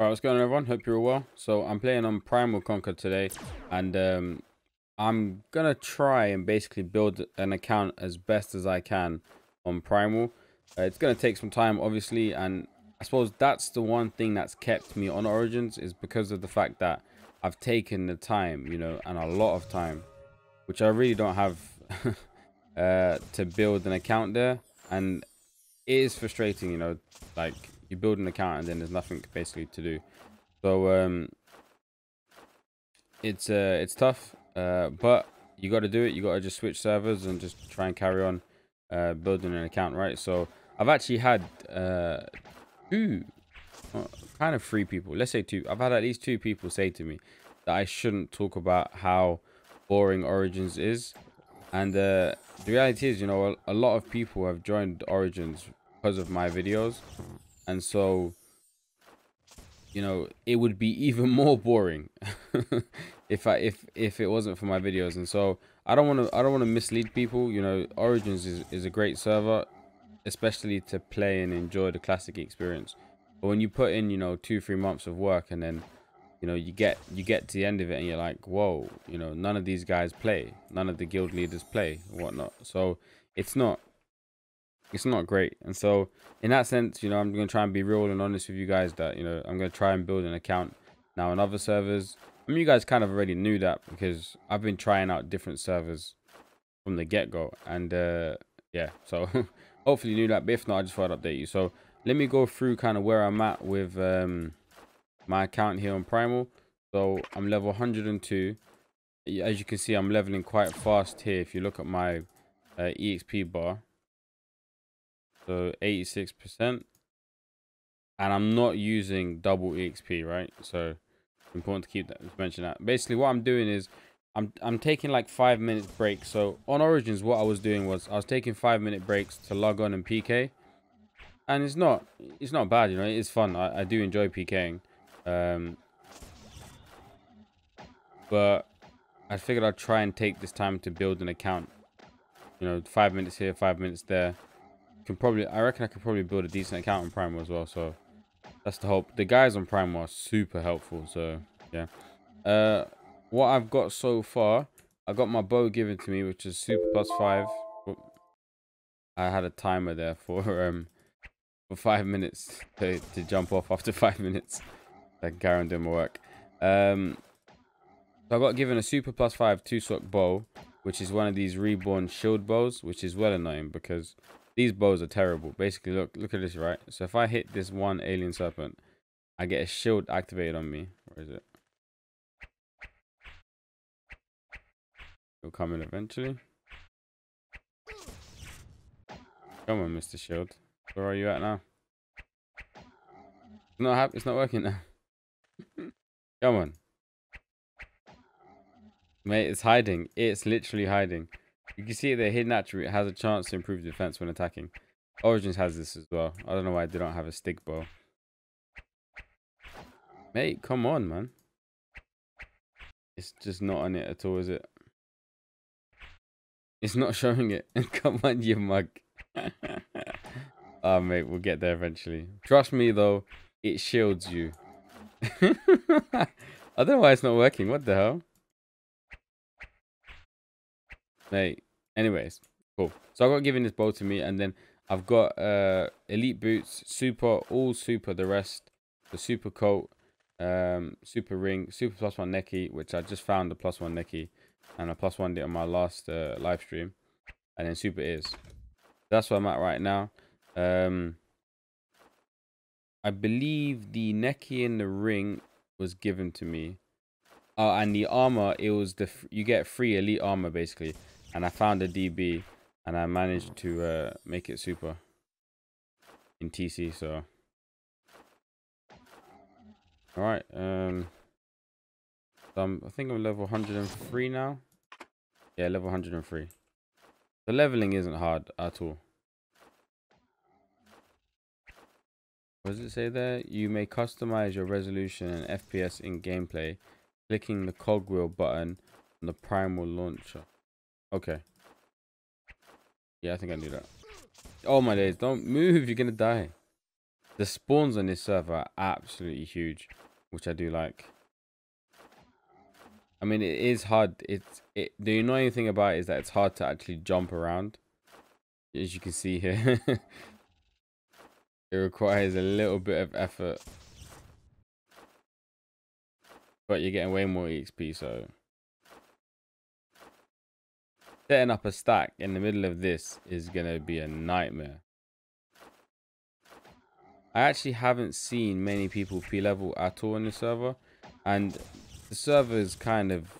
Alright, what's going on, everyone? Hope you're all well. So I'm playing on Primal Conquer today, and I'm gonna try and basically build an account as best as I can on Primal. It's gonna take some time, obviously, and I suppose that's the one thing that's kept me on Origins is because of the fact that I've taken the time, and a lot of time, which I really don't have to build an account there, and it is frustrating, like you build an account and then there's nothing basically to do. So it's tough, but you got to do it. You got to just switch servers and just try and carry on building an account, right? So I've actually had two, kind of three people, let's say two. I've had at least two people say to me that I shouldn't talk about how boring Origins is. And the reality is, a lot of people have joined Origins because of my videos. And so, it would be even more boring if it wasn't for my videos. And so I don't want to mislead people. Origins is a great server, especially to play and enjoy the classic experience. But when you put in, 2-3 months of work, and then you get to the end of it and you're like, whoa, none of these guys play, none of the guild leaders play, whatnot. So it's not great. And so in that sense, I'm going to try and be real and honest with you guys that, I'm going to try and build an account now on other servers. I mean, you guys kind of already knew that because I've been trying out different servers from the get-go. And yeah, so hopefully you knew that. But if not, I just thought I'd update you. So let me go through kind of where I'm at with my account here on Primal. So I'm level 102. As you can see, I'm leveling quite fast here. If you look at my EXP bar, so 86%, and I'm not using double EXP, right? So important to keep that, mention that. Basically what I'm doing is I'm taking like 5 minutes breaks. So on Origins, what I was doing was I was taking 5-minute breaks to log on and PK, and it's not bad, it's fun. I do enjoy PKing, but I figured I'd try and take this time to build an account. 5 minutes here, 5 minutes there. I reckon I could probably build a decent account on Primal as well. So that's the hope. The guys on Primal are super helpful. So yeah. What I've got so far, I got my bow given to me, which is super +5. I had a timer there for 5 minutes to jump off after 5 minutes. I can carry on doing my work. So I got given a super +5 2-sock bow, which is one of these reborn shield bows, which is well annoying because these bows are terrible. Basically, look at this, right? So if I hit this one alien serpent, I get a shield activated on me. Where is it? It'll come in eventually. Come on, Mr. Shield. Where are you at now? It's not working now. Come on. Mate, it's hiding. It's literally hiding. You can see the hidden attribute has a chance to improve defense when attacking. Origins has this as well. I don't know why they don't have a stick bow. Mate, come on, man. It's just not on it at all, is it? It's not showing it. Come on, you mug. Oh, mate, we'll get there eventually. Trust me, though, it shields you. I don't know why it's not working. What the hell? Mate, anyways, cool. So I got given this bow to me, and then I've got elite boots, super, all super, the rest, the super coat, super ring, super +1 necky, which I just found the +1 necky, and I +1'd it on my last live stream, and then super ears. That's where I'm at right now. I believe the necky and the ring was given to me. Oh, and the armor, it was you get free elite armor basically. And I found a DB, and I managed to make it super in TC. So, all right. I think I'm level 103 now. Yeah, level 103. The leveling isn't hard at all. What does it say there? You may customize your resolution and FPS in gameplay, clicking the cogwheel button on the Primal launcher. Okay. Yeah, I think I knew that. Oh my days, don't move, you're gonna die. The spawns on this server are absolutely huge, which I do like. I mean, it is hard. The annoying thing about it is that it's hard to actually jump around, as you can see here. It requires a little bit of effort, but you're getting way more EXP. So setting up a stack in the middle of this is gonna be a nightmare. I actually haven't seen many people P-level at all in the server, and the server is kind of,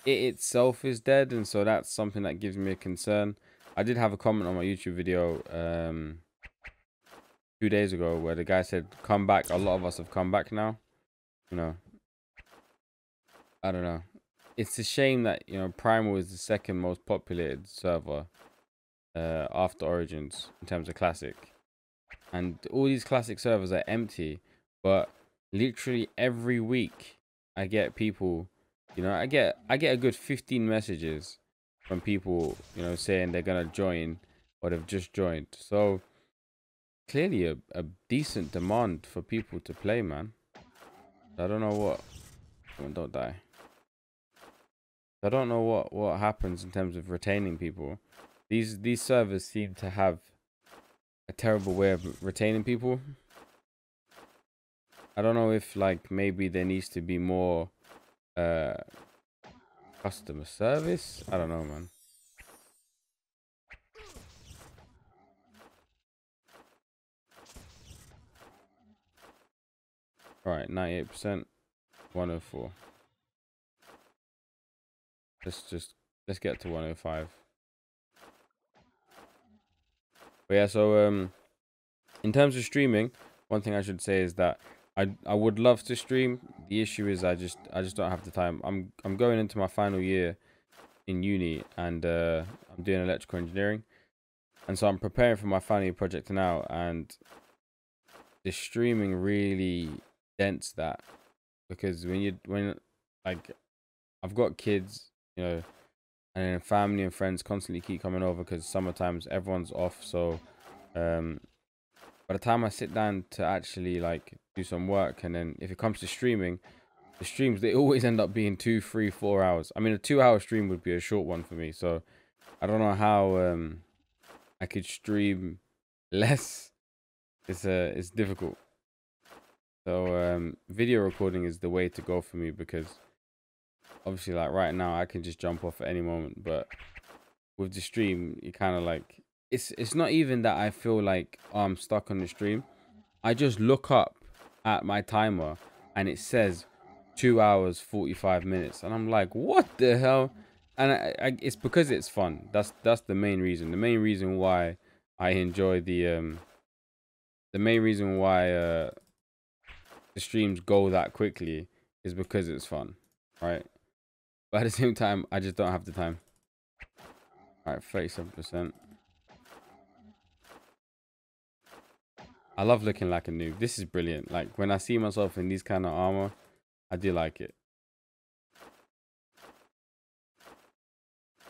it itself is dead, and so that's something that gives me a concern. I did have a comment on my YouTube video 2 days ago where the guy said, come back. A lot of us have come back now. You know, I don't know. It's a shame that, you know, Primal is the second most populated server after Origins in terms of Classic. And all these Classic servers are empty, but literally every week I get people, you know, I get a good 15 messages from people, you know, saying they're gonna join or they've just joined. So clearly a decent demand for people to play, man. I don't know what, don't die. I don't know what happens in terms of retaining people. These servers seem to have a terrible way of retaining people. I don't know if, like, maybe there needs to be more customer service. I don't know, man. All right, 98%, 104. Let's get to 105. But yeah, so in terms of streaming, one thing I should say is that I would love to stream. The issue is I just don't have the time. I'm going into my final year in uni, and I'm doing electrical engineering, and so I'm preparing for my final year project now, and the streaming really dents that, because when like, I've got kids, you know, and then family and friends constantly keep coming over because summertimes everyone's off. So by the time I sit down to actually, like, do some work, and then if it comes to streaming, the streams, they always end up being 2, 3, 4 hours. I mean, a 2-hour stream would be a short one for me, so I don't know how I could stream less. It's difficult. So video recording is the way to go for me, because obviously, like, right now I can just jump off at any moment, but with the stream, you kind of like, it's not even that I feel like, oh, I'm stuck on the stream. I just look up at my timer and it says 2 hours 45 minutes, and I'm like, what the hell? And it's because it's fun. That's the main reason. The main reason why I enjoy the main reason why the streams go that quickly is because it's fun, right? But at the same time, I just don't have the time. All right, 37%. I love looking like a noob. This is brilliant. Like, when I see myself in these kind of armor, I do like it.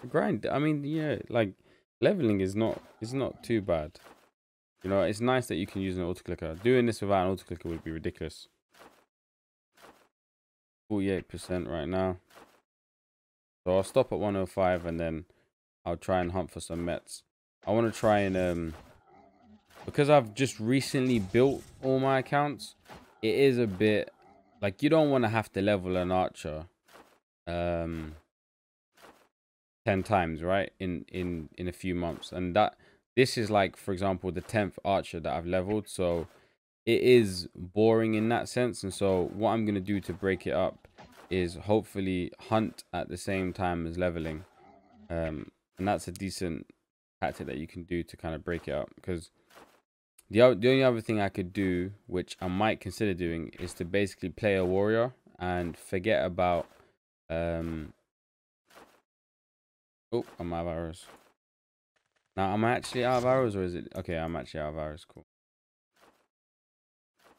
The grind, I mean, yeah, like, leveling is not too bad. You know, it's nice that you can use an auto clicker. Doing this without an auto clicker would be ridiculous. 48% right now. So I'll stop at 105, and then I'll try and hunt for some mets. I want to try and because I've just recently built all my accounts, it is a bit like, you don't want to have to level an archer 10 times, right, in a few months. And that, this is, like, for example, the 10th archer that I've leveled, so it is boring in that sense. And so what I'm going to do to break it up is hopefully hunt at the same time as leveling, and that's a decent tactic that you can do to kind of break it up. Because the only other thing I could do, which I might consider doing, is to basically play a warrior and forget about oh, I'm out of arrows. Now, am I actually out of arrows, or is it okay? I'm actually out of arrows. Cool.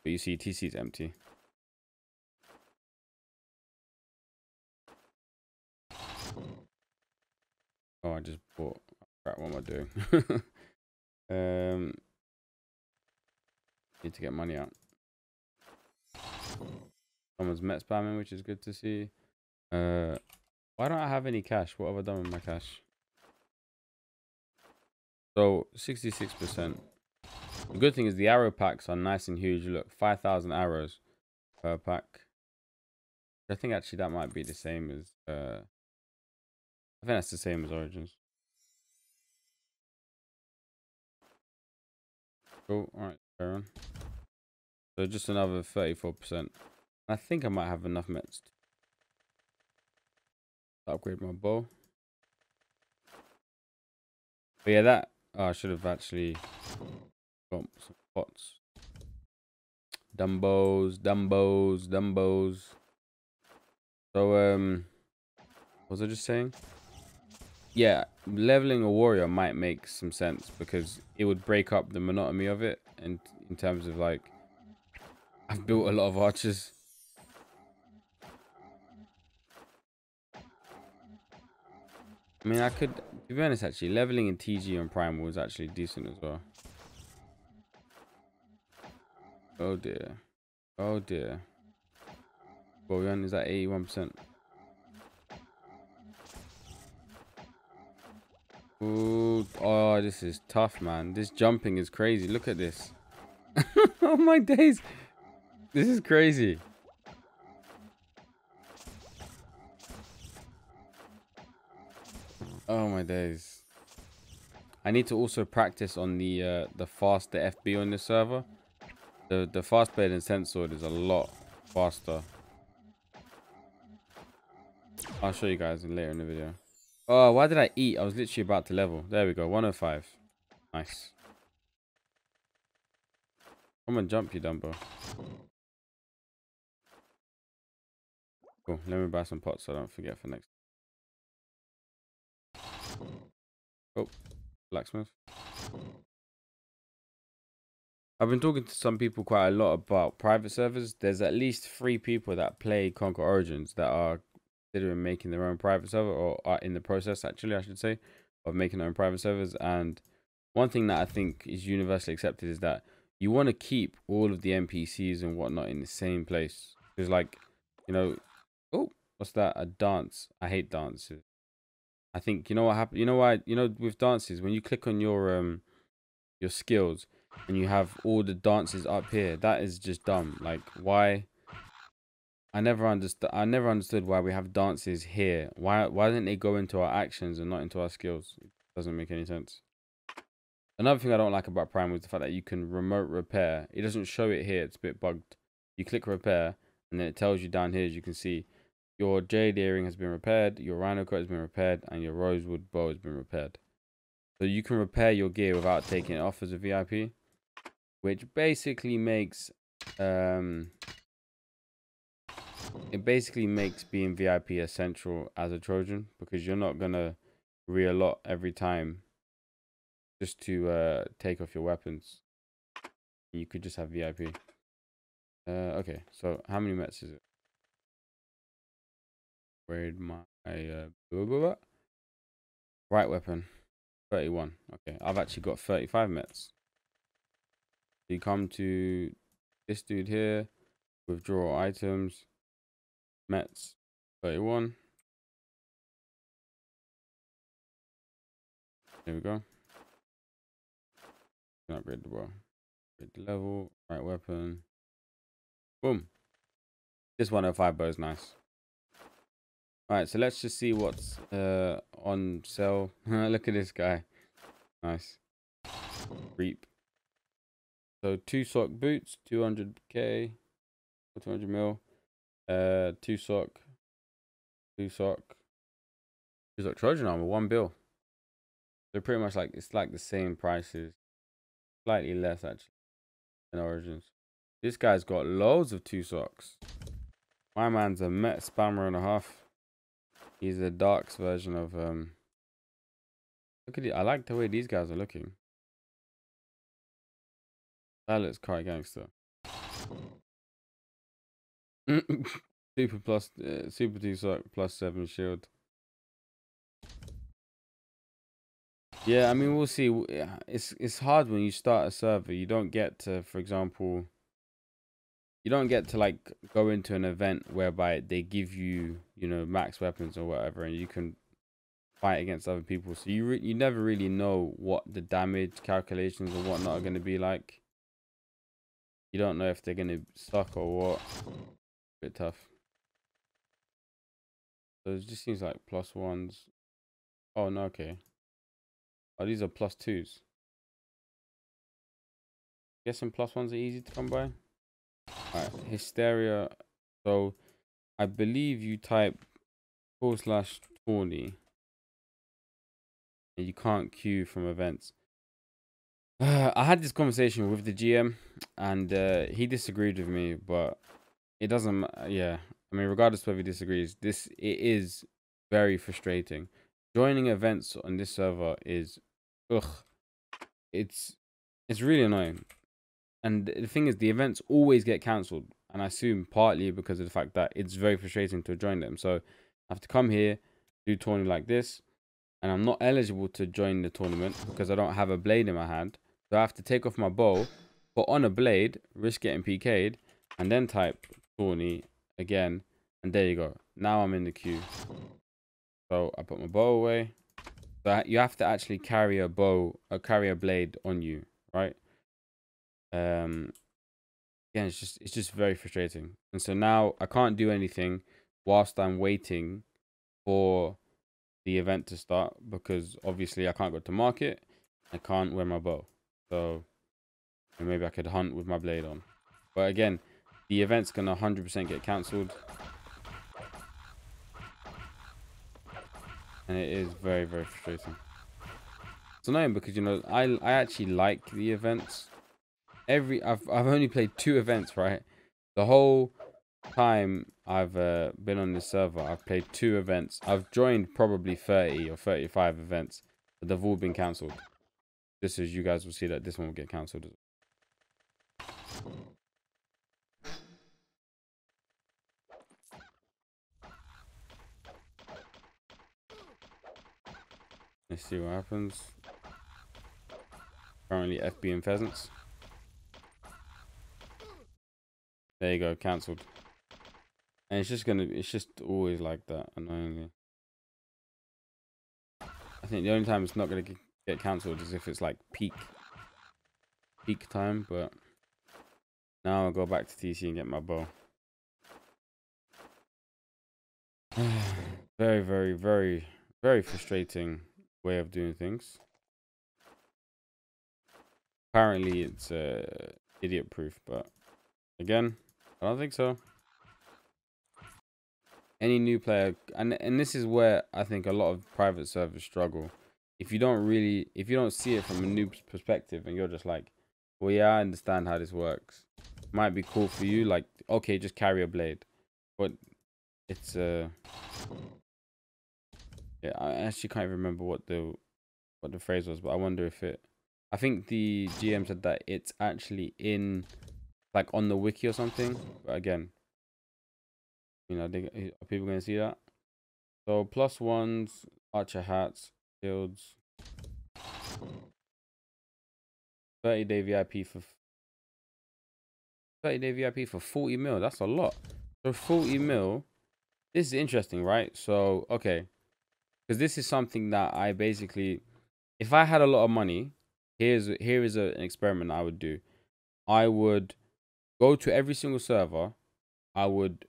But you see, TC is empty. Oh, I just bought. Crap, what am I doing? Need to get money out. Someone's met spamming, which is good to see. Why don't I have any cash? What have I done with my cash? So 66%. The good thing is the arrow packs are nice and huge. Look, 5,000 arrows per pack. I think actually that might be the same as I think that's the same as Origins. Cool. Alright, fair on. So just another 34%. I think I might have enough mets to upgrade my bow. But yeah, that I should have actually got some pots. Dumbos. So what was I just saying? Yeah, leveling a warrior might make some sense because it would break up the monotony of it, and in terms of like, I've built a lot of archers. I mean, I could, to be honest, actually, leveling in TG and Prime was actually decent as well. Oh dear. Oh dear. Boyan is at 81%. Ooh, oh, this is tough, man. This jumping is crazy. Look at this. Oh my days. This is crazy. Oh my days. I need to also practice on the faster FB on this server. The fast blade and sense sword is a lot faster. I'll show you guys later in the video. Oh, why did I eat? I was literally about to level. There we go, 105. Nice. Come on, jump, you Dumbo. Cool. Let me buy some pots so I don't forget for next. Oh, blacksmith. I've been talking to some people quite a lot about private servers. There's at least 3 people that play Conquer Origins that are considering making their own private server, or are in the process, actually, I should say, of making their own private servers. And one thing that I think is universally accepted is that you want to keep all of the NPCs and whatnot in the same place. Because, like, you know, oh, what's that? A dance. I hate dances. I think, you know what happened? You know why? You know, with dances, when you click on your skills and you have all the dances up here, that is just dumb. Like, why? I never understood why we have dances here. Why didn't they go into our actions and not into our skills? It doesn't make any sense. Another thing I don't like about Prime was the fact that you can remote repair. It doesn't show it here, it's a bit bugged. You click repair and then it tells you down here, as you can see, your jade earring has been repaired, your rhino coat has been repaired, and your rosewood bow has been repaired. So you can repair your gear without taking it off as a VIP, which basically makes being VIP essential as a Trojan, because you're not gonna re-allot every time just to take off your weapons. You could just have VIP. Okay, so how many mets is it? Where'd my right weapon? 31. Okay, I've actually got 35 mets. You come to this dude here, withdraw items, mets 31. There we go. Upgrade the bow. Upgrade the level, right weapon. Boom. This 105 bow is nice. Alright, so let's just see what's on sale. Look at this guy. Nice. Reap. So 2 sock boots, 200k, 200 mil. 2 sock Trojan armor, 1 bill. They're pretty much like, it's like the same prices, slightly less actually than Origins. This guy's got loads of 2 socks. My man's a met spammer and a half. He's a darks version of look at it. I like the way these guys are looking. That looks quite gangster. Super 2 sock plus 7 shield. Yeah, I mean, we'll see. Yeah, it's hard when you start a server. You don't get to, for example, you don't get to like go into an event whereby they give you, you know, max weapons or whatever, and you can fight against other people. So you never really know what the damage calculations and whatnot are going to be like. You don't know if they're going to suck or what. Bit tough. So it just seems like plus ones. Oh no, okay. Oh, these are plus twos. Guessing plus ones are easy to come by. Alright, Hysteria. So I believe you type /Tawny and you can't queue from events. I had this conversation with the GM and he disagreed with me, but it doesn't yeah. I mean, regardless of whether he disagrees, it is very frustrating. Joining events on this server is ugh. It's really annoying. And the thing is, the events always get cancelled, and I assume partly because of the fact that it's very frustrating to join them. So I have to come here, do tournament like this, and I'm not eligible to join the tournament because I don't have a blade in my hand. So I have to take off my bow, put on a blade, risk getting PK'd, and then type Tawny again, and there you go. Now I'm in the queue. So I put my bow away. So you have to actually carry a bow or carry a blade on you, right? Again, it's just very frustrating. And so now I can't do anything whilst I'm waiting for the event to start because obviously I can't go to market. I can't wear my bow. So maybe I could hunt with my blade on. But again, the event's gonna 100% get cancelled. And it is very, very frustrating. It's annoying because, you know, I actually like the events. I've only played 2 events, right? The whole time I've been on this server, I've played 2 events. I've joined probably 30 or 35 events, but they've all been cancelled. Just as you guys will see that this one will get cancelled. Let's see what happens. Currently FB and pheasants. There you go, cancelled. And it's just always like that, annoyingly. I think the only time it's not gonna get cancelled is if it's like peak time, but now I'll go back to TC and get my bow. Very, very, very, very frustrating way of doing things. Apparently it's idiot proof, but again, I don't think so. Any new player, and this is where I think a lot of private servers struggle. If you don't see it from a noob's perspective, and you're just like, well, yeah, I understand how this works. Might be cool for you, like, okay, just carry a blade, but it's yeah, I actually can't even remember what the phrase was, but I wonder if it. I think the GM said that it's actually in, like, on the wiki or something. But again, you know, are people going to see that? So plus ones, archer hats, shields, 30-day VIP for 30-day VIP for 40 mil. That's a lot. So 40 mil. This is interesting, right? So okay, because this is something that I basically, if I had a lot of money, here is an experiment I would do. I would go to every single server. I would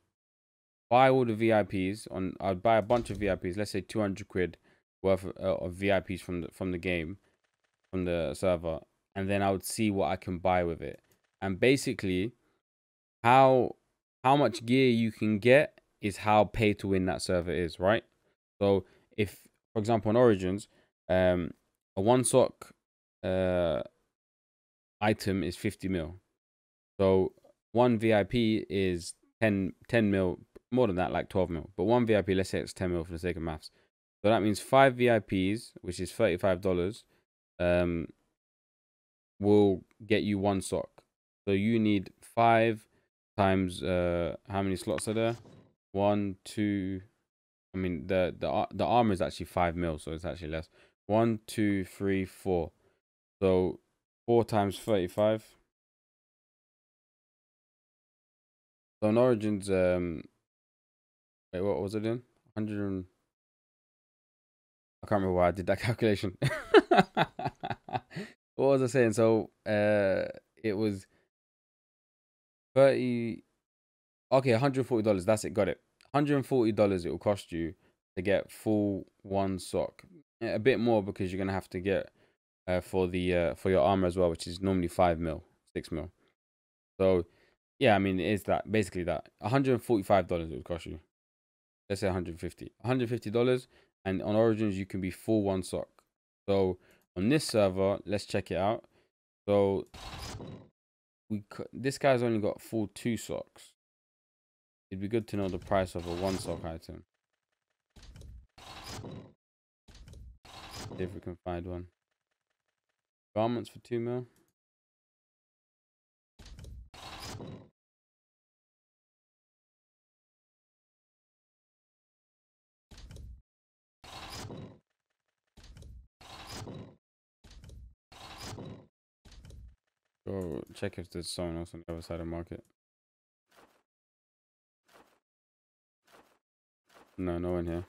buy all the VIPs on. I'd buy a bunch of VIPs. Let's say 200 quid worth of VIPs from the game, from the server, and then I would see what I can buy with it. And basically, how much gear you can get is how pay to win that server is, right? So if, for example, on Origins, a one sock item is 50 mil. So one VIP is 10 mil, more than that, like 12 mil. But one VIP, let's say it's 10 mil for the sake of maths. So that means 5 VIPs, which is $35, will get you one sock. So you need 5 times how many slots are there? 1, 2. I mean the armor is actually 5 mil, so it's actually less. 1, 2, 3, 4. So 4 times 35. So on Origins, wait, what was it in? 100 and... I can't remember why I did that calculation. What was I saying? So it was 30. Okay, $140. That's it. Got it. $140 it will cost you to get full one sock. Yeah, a bit more because you're gonna have to get for your armor as well, which is normally 5 mil, 6 mil. So yeah, I mean it's that basically that $145 it would cost you. Let's say 150. $150, and on Origins you can be full one sock. So on this server, let's check it out. So this guy's only got full 2 socks. It'd be good to know the price of a 1 sock item. See if we can find one. Garments for 2 mil. Go check if there's someone else on the other side of the market. No, no one here.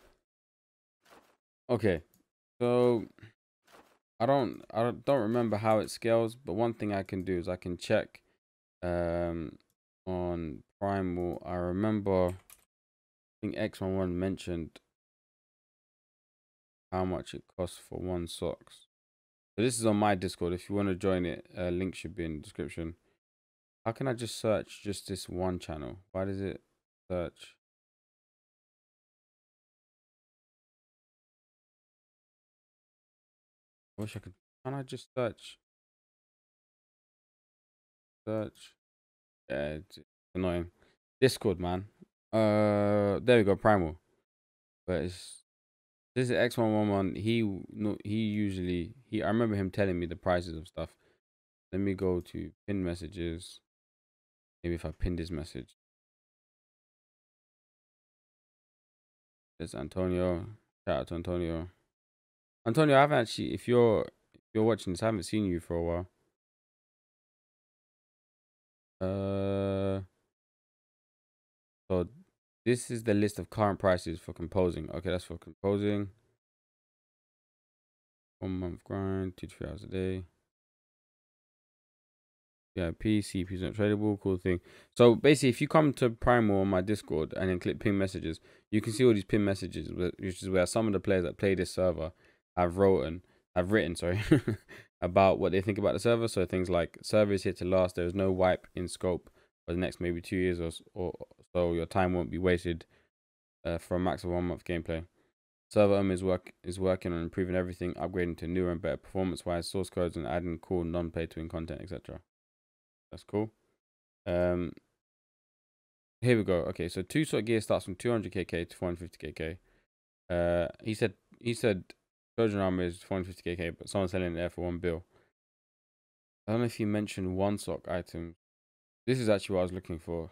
Okay, so I don't remember how it scales, but one thing I can do is I can check on Primal. I remember I think X11 mentioned how much it costs for 1 socks. So this is on my Discord. If you want to join it, link should be in the description. How can I just search just this one channel? Why does it search? I wish I could. Can I just search? Search. Yeah, it's annoying. Discord, man. There we go, Primal. But it's this is X111. I remember him telling me the prices of stuff. Let me go to pin messages. Maybe if I pinned his message. It's Antonio. Shout out to Antonio. Antonio, I haven't actually. If you're watching this, I haven't seen you for a while. So this is the list of current prices for composing. Okay, that's for composing. 1 month grind, 2 to 3 hours a day. Yeah, CP's not tradable. Cool thing. So basically, if you come to Primal on my Discord and then click pin messages, you can see all these pin messages, which is where some of the players that play this server have written, sorry, about what they think about the server. So things like server is here to last. There is no wipe in scope for the next maybe 2 years or so. Your time won't be wasted for a max of 1 month gameplay. Server is working on improving everything, upgrading to newer and better performance-wise source codes, and adding cool non-pay-to-win content, etc. That's cool. Here we go. Okay, so 2 sort gear starts from 200kk to 450kk. He said Trojan armor is 450kk, but someone's selling it there for 1 bill. I don't know if you mentioned 1 sock item. This is actually what I was looking for.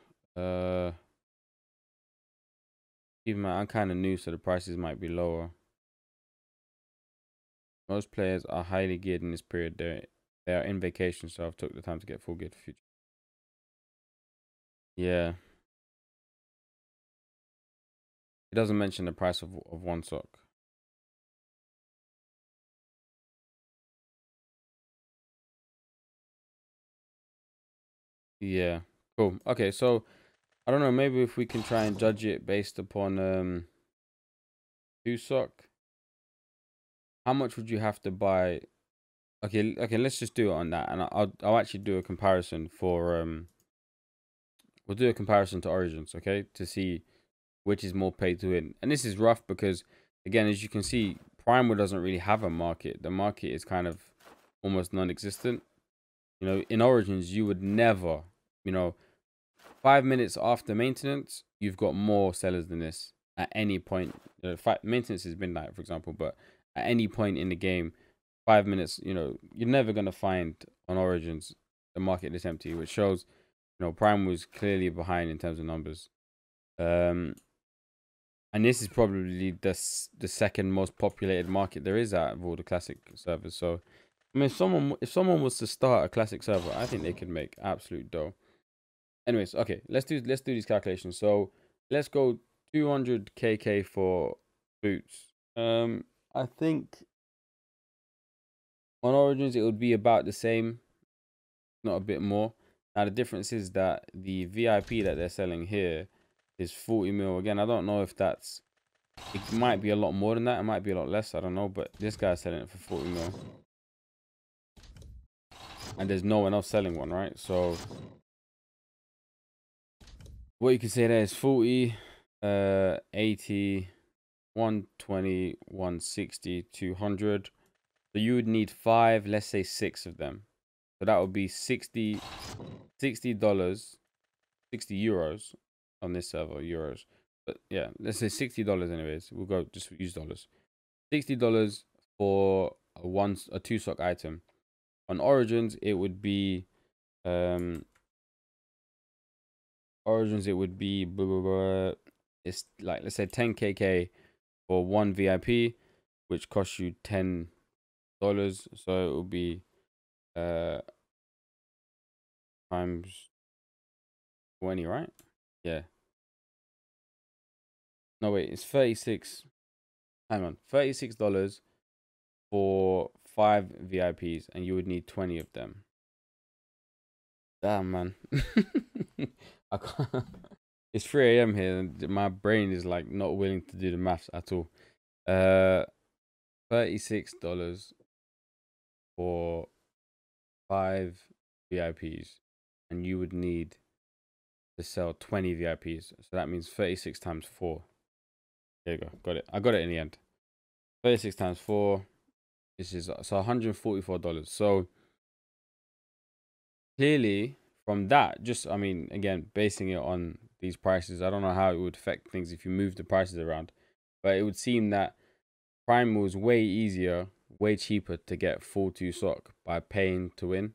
Even I'm kind of new, so the prices might be lower. Most players are highly geared in this period. They are in vacation, so I've took the time to get full gear for future. Yeah. It doesn't mention the price of 1 sock. Yeah. Cool. Okay, so I don't know, maybe if we can try and judge it based upon 2 sock. How much would you have to buy? Okay, let's just do it on that, and I'll actually do a comparison for we'll do a comparison to Origins, okay, to see which is more pay to win. And this is rough because, again, as you can see, Primal doesn't really have a market. The market is kind of almost non-existent. You know, in Origins, you would never, 5 minutes after maintenance, you've got more sellers than this at any point. Maintenance is midnight, for example, but at any point in the game, 5 minutes, you're never going to find on Origins the market this empty, which shows, Prime was clearly behind in terms of numbers. And And this is probably the second most populated market there is out of all the classic servers. So, I mean, if someone was to start a classic server, I think they could make absolute dough. Anyways, okay, let's do these calculations. So let's go 200 KK for boots. I think on Origins it would be about the same, not a bit more. Now the difference is that the VIP that they're selling here is 40 mil. Again, I don't know if that's, it might be a lot more than that, it might be a lot less, I don't know, but this guy's selling it for 40 mil. And there's no one else selling one, right? So what you can say there is 40, 80, 120, 160, 200. So you would need 5, let's say 6 of them. So that would be $60, $60 on this server, euros. But yeah, let's say $60 anyways. We'll go just use dollars. $60 for a 2-sock item. On Origins, it would be it's like, let's say 10 KK for 1 VIP, which costs you $10. So it will be times 20, right? Yeah. No, wait, it's 36. Hang on, $36 for 5 VIPs, and you would need 20 of them. Damn, man. I can't. It's 3 a.m. here, and my brain is like not willing to do the maths at all. $36 for 5 VIPs, and you would need to sell 20 VIPs. So that means 36 times 4. There you go. Got it. I got it in the end. 36 times 4. This is so $144. So clearly from that, just, I mean, again, basing it on these prices, I don't know how it would affect things if you move the prices around, but it would seem that Primal is way easier, way cheaper to get full 2-sock by paying to win.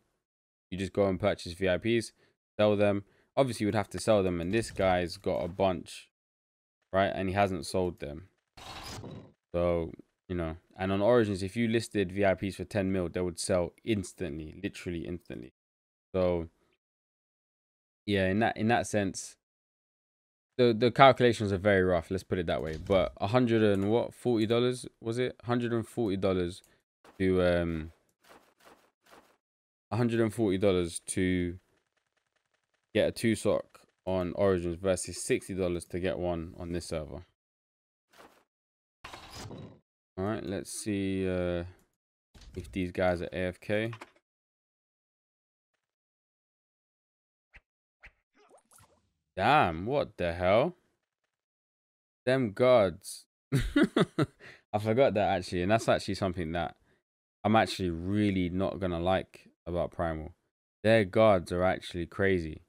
You just go and purchase VIPs, sell them. Obviously, you would have to sell them, and this guy's got a bunch, right? And he hasn't sold them. So, you know, and on Origins, if you listed VIPs for 10 mil, they would sell instantly, literally instantly. So, yeah, in that sense, the calculations are very rough. Let's put it that way. But $40 was it? $140 to $140 to get a 2-sock on Origins versus $60 to get one on this server. All right, let's see if these guys are AFK. Damn, what the hell? Them gods. I forgot that actually, and that's actually something that I'm actually really not gonna like about Primal. Their guards are actually crazy.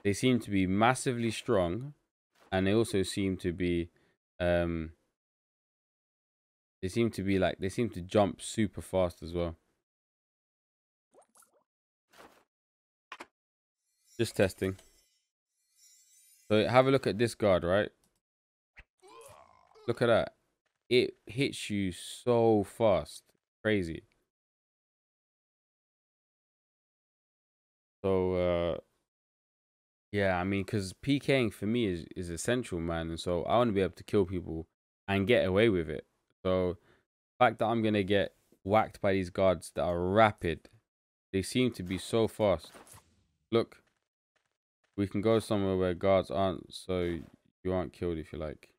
They seem to be massively strong, and they also seem to be they seem to jump super fast as well. Just testing. So have a look at this guard, right? Look at that. It hits you so fast. Crazy. So yeah, I mean, because PKing for me is essential, man. And so I want to be able to kill people and get away with it. So the fact that I'm going to get whacked by these guards that are rapid, they seem to be so fast. Look, we can go somewhere where guards aren't, so you aren't killed if you like.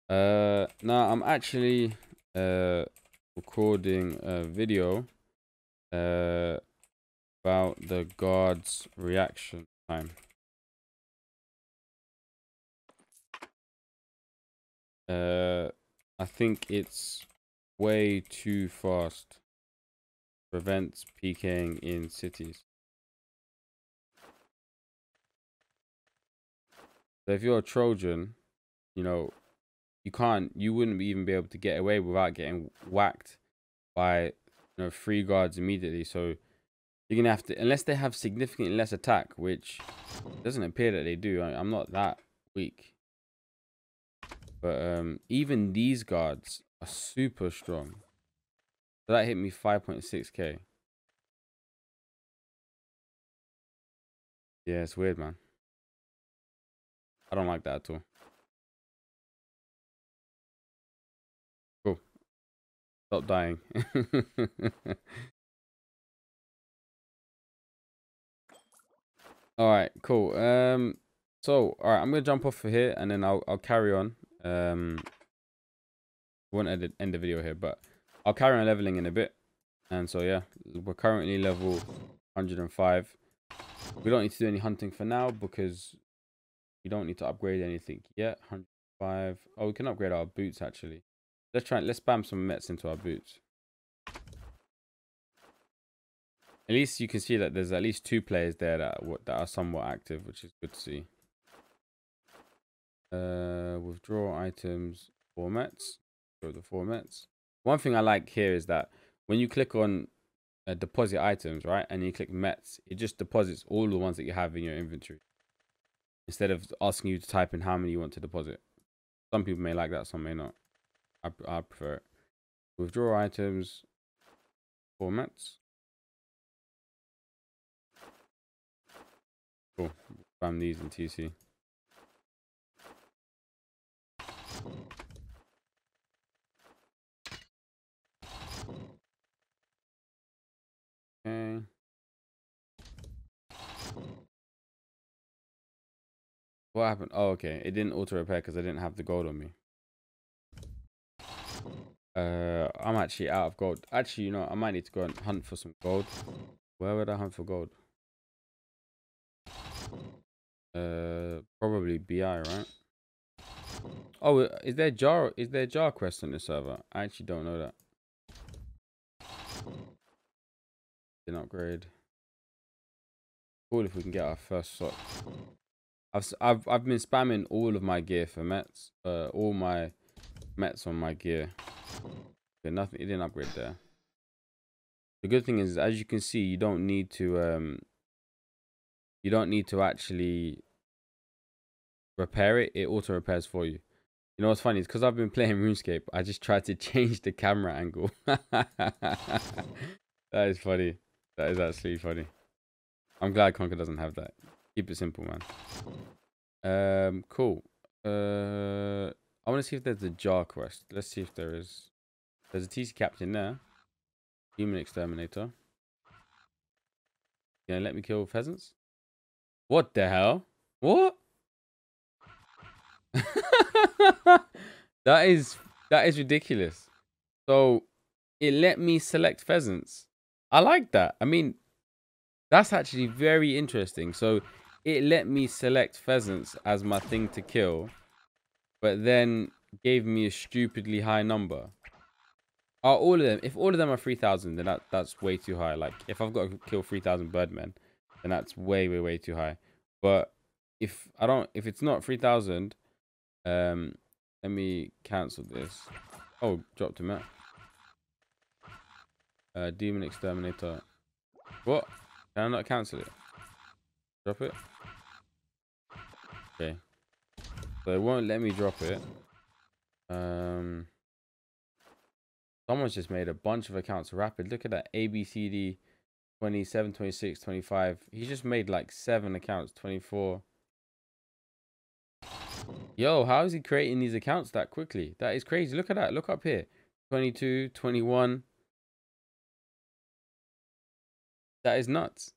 Now I'm actually recording a video about the guards' reaction time. I think it's way too fast. Prevents PKing in cities. So if you're a Trojan, you know, you wouldn't even be able to get away without getting whacked by, you know, 3 guards immediately. So you're gonna have to, unless they have significantly less attack, which doesn't appear that they do. I'm not that weak. But even these guards are super strong. So that hit me 5.6k. Yeah, it's weird, man. I don't like that at all. Cool. Stop dying. All right, cool. So all right, I'm gonna jump off for here, and then I'll carry on. Won't end the video here, but I'll carry on leveling in a bit. And so yeah, we're currently level 105. We don't need to do any hunting for now because you don't need to upgrade anything yet. 105. Oh, we can upgrade our boots actually. Let's spam some mets into our boots. At least you can see that there's at least 2 players there that are somewhat active, which is good to see. Withdraw items, formats. Go to the formats. One thing I like here is that when you click on deposit items, right, and you click mets, it just deposits all the ones that you have in your inventory instead of asking you to type in how many you want to deposit. Some people may like that, some may not. I prefer it. Withdraw items, formats. Cool. Spam these in TC. Okay. What happened? Oh, okay. It didn't auto repair because I didn't have the gold on me. I'm actually out of gold. Actually, you know, I might need to go and hunt for some gold. Where would I hunt for gold? Probably BI, right? Oh, is there jar quest on this server? I actually don't know that. Didn't upgrade. Cool if we can get our first sock. I've been spamming all of my gear for mets. All my mets on my gear. Okay, nothing. It didn't upgrade there. The good thing is, as you can see, you don't need to actually repair it. It auto repairs for you. You know what's funny? It's because I've been playing RuneScape. I just tried to change the camera angle. That is funny. That is actually funny. I'm glad Conker doesn't have that. Keep it simple, man. Cool. I want to see if there's a jar quest. Let's see if there is. There's a TC captain there. Demon exterminator. Gonna let me kill pheasants? What the hell? What? that is ridiculous. So it let me select pheasants. I like that. I mean, that's actually very interesting. So it let me select pheasants as my thing to kill, but then gave me a stupidly high number. Are all of them? If all of them are 3,000, then that's way too high. Like if I've got to kill 3,000 birdmen, then that's way too high. But if it's not 3,000, let me cancel this. Oh, dropped him out. Demon exterminator. What? Can I not cancel it? Drop it. Okay. So it won't let me drop it. Someone's just made a bunch of accounts rapid. Look at that. ABCD 27, 26, 25. He just made like 7 accounts. 24. Yo, how is he creating these accounts that quickly? That is crazy. Look at that. Look up here. 22, 21. That is nuts.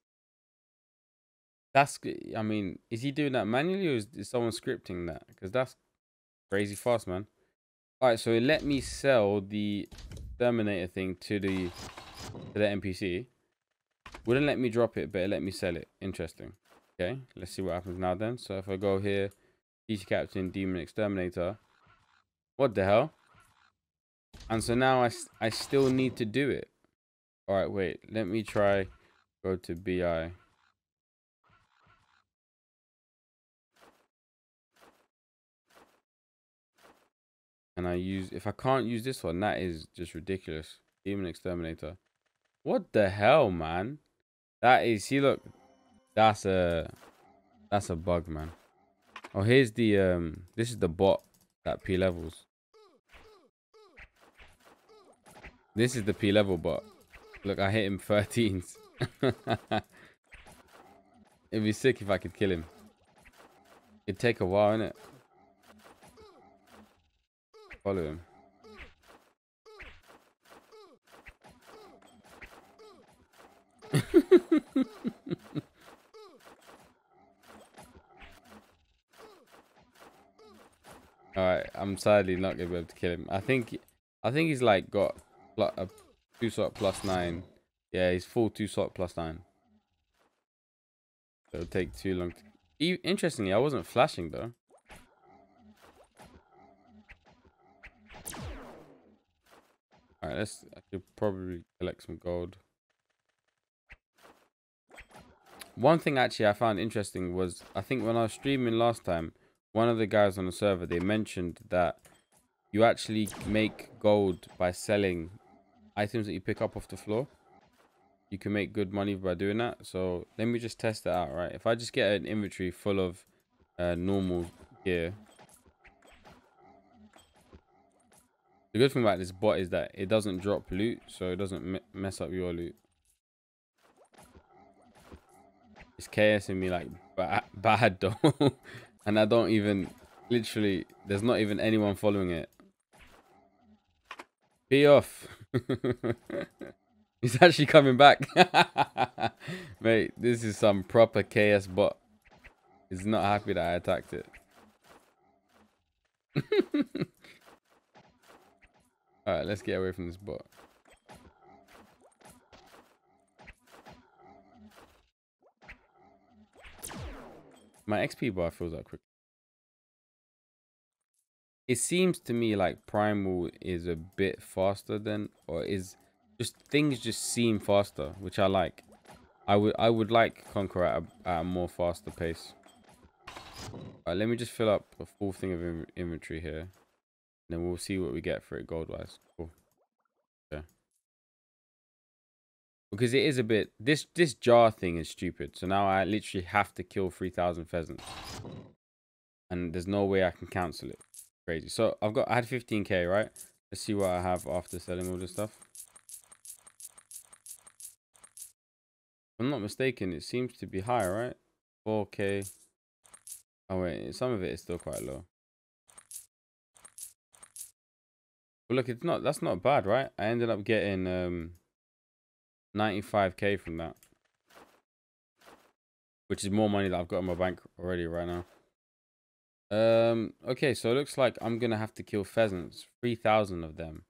I mean, is he doing that manually or is someone scripting that? Because that's crazy fast, man. All right, so it let me sell the Terminator thing to the NPC. Wouldn't let me drop it, but it let me sell it. Interesting. Okay, let's see what happens now then. So if I go here, TC Captain, Demon Exterminator. What the hell? And so now I still need to do it. All right, wait. Let me try. Go to BI. And if I can't use this one, that is just ridiculous. Demon Exterminator. What the hell, man? That is, see, look, that's a bug, man. Oh, here's the this is the bot that P levels. This is the P level bot. Look, I hit him 13s. It'd be sick if I could kill him. It'd take a while, innit? Follow him. Alright, I'm sadly not gonna be able to kill him. I think he's like got a 2-slot +9. Yeah, he's full 2-slot +9. It'll take too long. Interestingly, I wasn't flashing though. Alright, I should probably collect some gold. One thing actually I found interesting was, I think when I was streaming last time, one of the guys on the server, they mentioned that you actually make gold by selling items that you pick up off the floor. You can make good money by doing that. So let me just test that out, right? If I just get an inventory full of normal gear. The good thing about this bot is that it doesn't drop loot, so it doesn't mess up your loot. It's KSing me like bad though. And I don't even, literally, there's not even anyone following it. Be off. He's actually coming back. Mate, this is some proper KS bot. He's not happy that I attacked it. Alright, let's get away from this bot. My XP bar feels like quick. It seems to me like Primal is a bit faster than, or is just, things just seem faster, which I like. I would like Conqueror at a more faster pace. Alright, let me just fill up a full thing of inventory here. And then we'll see what we get for it gold wise. Cool. Yeah. Because it is a bit, this jar thing is stupid. So now I literally have to kill 3,000 pheasants. And there's no way I can cancel it. Crazy. So I had 15k, right? Let's see what I have after selling all this stuff. If I'm not mistaken, it seems to be high, right? 4k. Oh wait, some of it is still quite low. But look, it's not, that's not bad, right? I ended up getting 95k from that, which is more money that I've got in my bank already right now. Okay, so it looks like I'm gonna have to kill pheasants, 3,000 of them,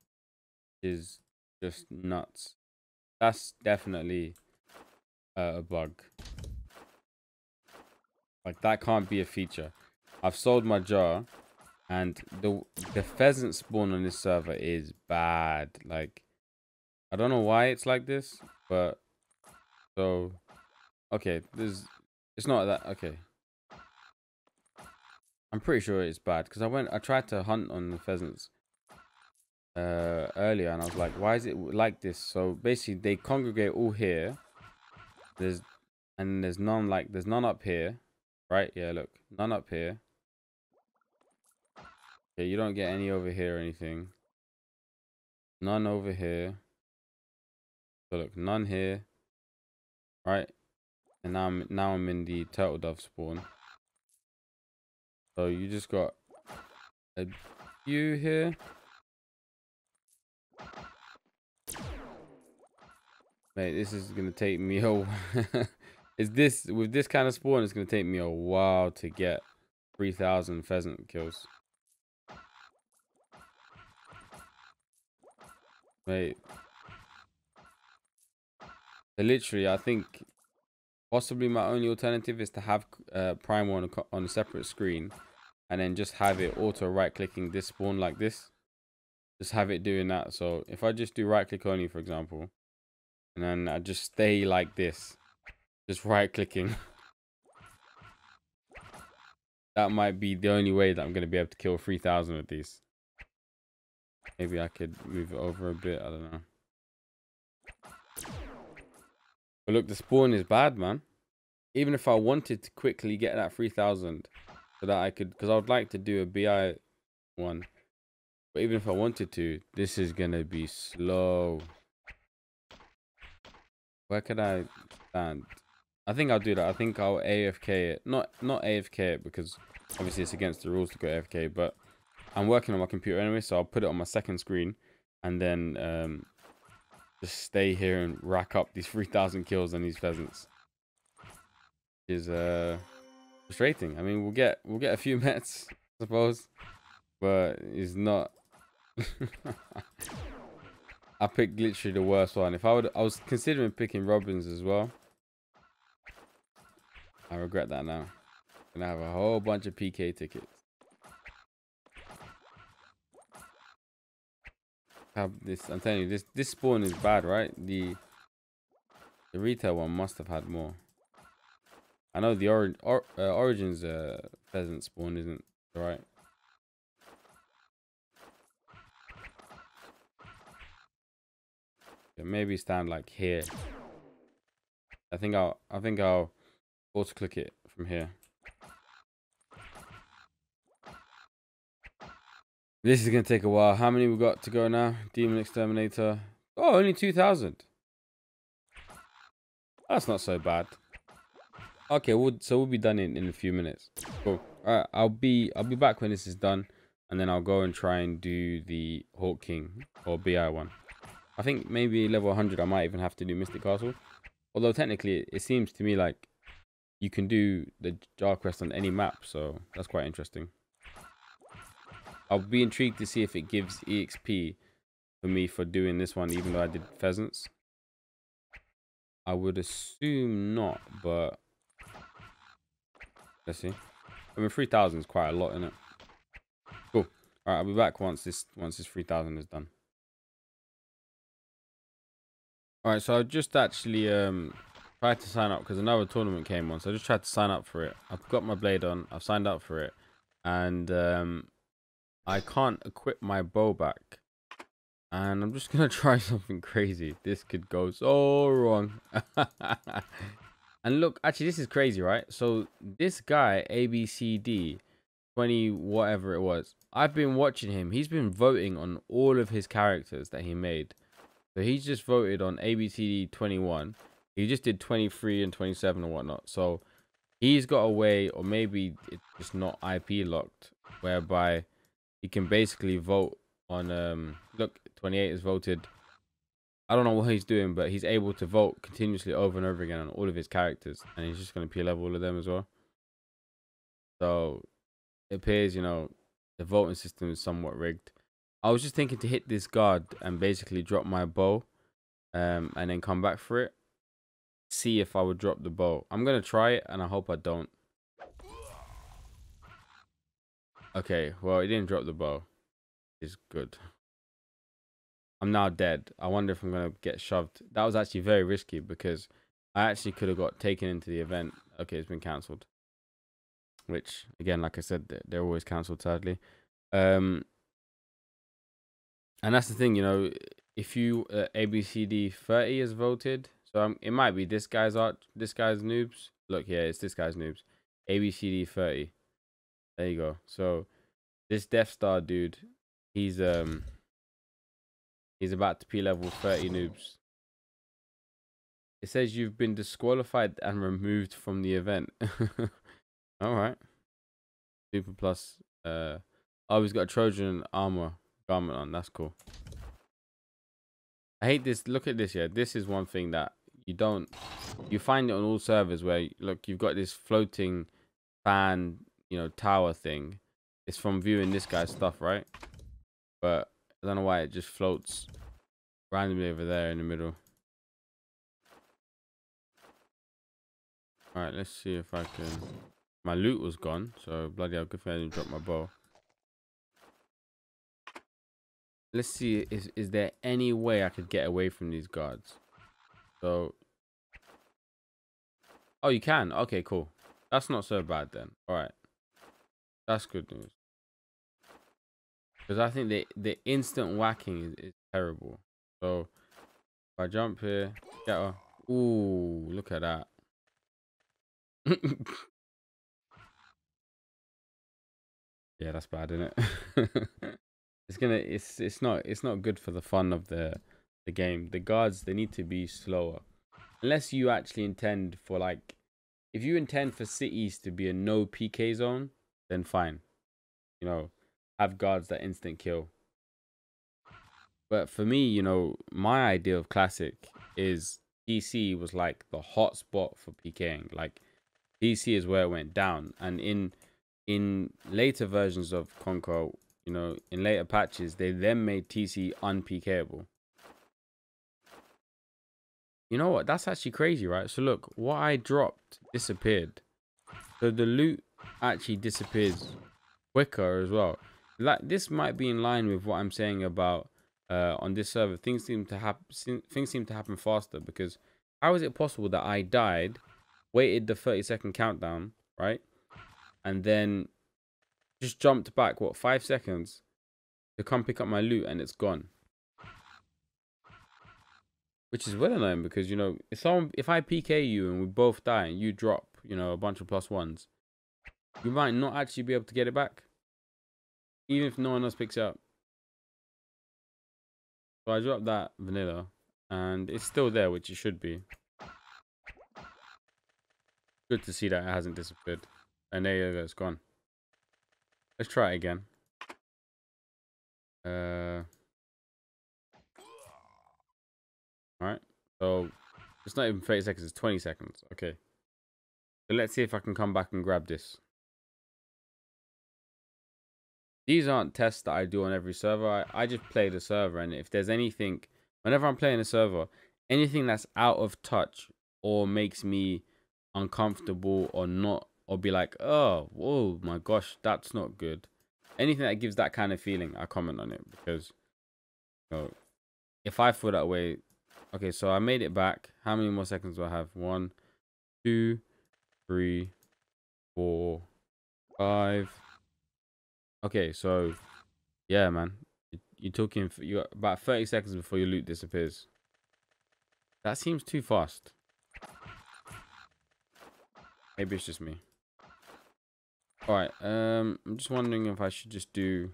is just nuts. That's definitely a bug. Like, that can't be a feature. I've sold my jar, and the pheasant spawn on this server is bad. Like, I don't know why it's like this, but so okay, it's not that okay. I'm pretty sure it's bad because I tried to hunt on the pheasants earlier, and I was like, why is it like this? So basically they congregate all here. There's none up here, right? Yeah, look, none up here. Okay, you don't get any over here or anything. None over here. So look, none here. Right? And now I'm in the turtle dove spawn. So you just got a few here. Mate, this is gonna take me a with this kind of spawn, it's gonna take me a while to get 3,000 pheasant kills. Mate. So literally, I think possibly my only alternative is to have Primal on a separate screen, and then just have it auto right clicking this spawn like this. Just have it doing that. So if I just do right click only, for example, and then I just stay like this, just right clicking, that might be the only way that I'm going to be able to kill 3,000 of these. Maybe I could move it over a bit, I don't know. But look, the spawn is bad, man. Even if I wanted to quickly get that 3,000 so that I could, because I would like to do a BI one. But even if I wanted to, this is gonna be slow. Where could I stand? I think I'll do that. I think I'll AFK it. Not AFK it because obviously it's against the rules to go AFK, but I'm working on my computer anyway, so I'll put it on my second screen and then just stay here and rack up these 3,000 kills on these pheasants. Is frustrating. I mean, we'll get a few mets, I suppose, but it's not. I picked literally the worst one. If I was considering picking Robbins as well. I regret that now. Gonna have a whole bunch of PK tickets. Have this? I'm telling you, this spawn is bad, right? The retail one must have had more. I know the Origins pheasant spawn isn't right. Yeah, maybe stand like here. I think I'll auto click it from here. This is gonna take a while. How many we got to go now? Demon Exterminator. Oh, only 2,000. That's not so bad. Okay, we'll be done in a few minutes. Cool. All right, I'll be back when this is done, and then I'll go and try and do the Hawk King or BI one. I think maybe level 100 I might even have to do Mystic Castle. Although technically it seems to me like you can do the Jar Quest on any map, so that's quite interesting. I'll be intrigued to see if it gives EXP for me for doing this one, even though I did pheasants. I would assume not, but let's see. I mean, 3,000 is quite a lot, isn't it? Cool. All right, I'll be back once this 3,000 is done. All right, so I just actually tried to sign up because another tournament came on, so I just tried to sign up for it. I've got my blade on. I've signed up for it, and I can't equip my bow back. And I'm just gonna try something crazy. This could go so wrong. And look, actually, this is crazy, right? So this guy, ABCD 20 whatever it was, I've been watching him. He's been voting on all of his characters that he made. So he's just voted on ABCD 21. He just did 23 and 27 and whatnot. So he's got a way, or maybe it's just not IP locked, whereby he can basically vote on look, 28 is voted. I don't know what he's doing, but he's able to vote continuously over and over again on all of his characters, and he's just going to P-level all of them as well. So it appears, you know, the voting system is somewhat rigged. I was just thinking to hit this guard and basically drop my bow, and then come back for it. See if I would drop the bow. I'm gonna try it, and I hope I don't. Okay, well, it didn't drop the bow. It's good. I'm now dead. I wonder if I'm gonna get shoved. That was actually very risky because I actually could have got taken into the event. Okay, it's been cancelled. Which again, like I said, they're always cancelled, sadly. And that's the thing, you know, if you ABCD 30 is voted, so it might be this guy's noobs. Look here, it's this guy's noobs. ABCD 30. There you go. So this Death Star dude, he's about to P-level 30 noobs. It says you've been disqualified and removed from the event. All right. Super plus. Oh, he's got a Trojan armor garment on. That's cool. I hate this. Look at this. Yeah, this is one thing that you find it on all servers where look, you've got this floating fan, you know, tower thing. It's from viewing this guy's stuff, right? But I don't know why it just floats randomly over there in the middle. All right, let's see if I can. My loot was gone, so bloody hell, good thing I didn't drop my bow. Let's see, is there any way I could get away from these guards? So, oh, you can. Okay, cool. That's not so bad then. All right, that's good news. Because I think the instant whacking is terrible. So if I jump here, get her. Ooh, look at that. Yeah, that's bad, isn't it? It's not good for the fun of the game. The guards, they need to be slower. Unless you actually intend for, like, if you intend for cities to be a no PK zone, then fine. You know, have guards that instant kill. But for me, my idea of classic is DC was like the hot spot for PKing. Like DC is where it went down. And in later versions of Conquer, in later patches, they then made TC unPKable. You know what? That's actually crazy, right? So look, what I dropped disappeared. So the loot actually disappears quicker as well. Like, this might be in line with what I'm saying about on this server. Things seem to happen faster, because how is it possible that I died, waited the 30-second countdown, right, and then just jumped back 5 seconds to come pick up my loot and it's gone? Which is well annoying, because if I PK you and we both die and you drop a bunch of +1s, you might not actually be able to get it back, even if no one else picks it up. So I dropped that vanilla and it's still there, which it should be. Good to see that it hasn't disappeared. And there you go, it's gone. Let's try it again. Alright. So it's not even 30 seconds, it's 20 seconds. Okay. So let's see if I can come back and grab this. These aren't tests that I do on every server. I just play the server, and if there's anything, whenever I'm playing a server, anything that's out of touch or makes me uncomfortable or not, or be like, oh, whoa, my gosh, that's not good. Anything that gives that kind of feeling, I comment on it, because if I feel that way. Okay, so I made it back. How many more seconds do I have? 1, 2, 3, 4, 5. Okay, so yeah, man, you're talking, you got about 30 seconds before your loot disappears. That seems too fast. Maybe it's just me. All right, I'm just wondering if I should just do.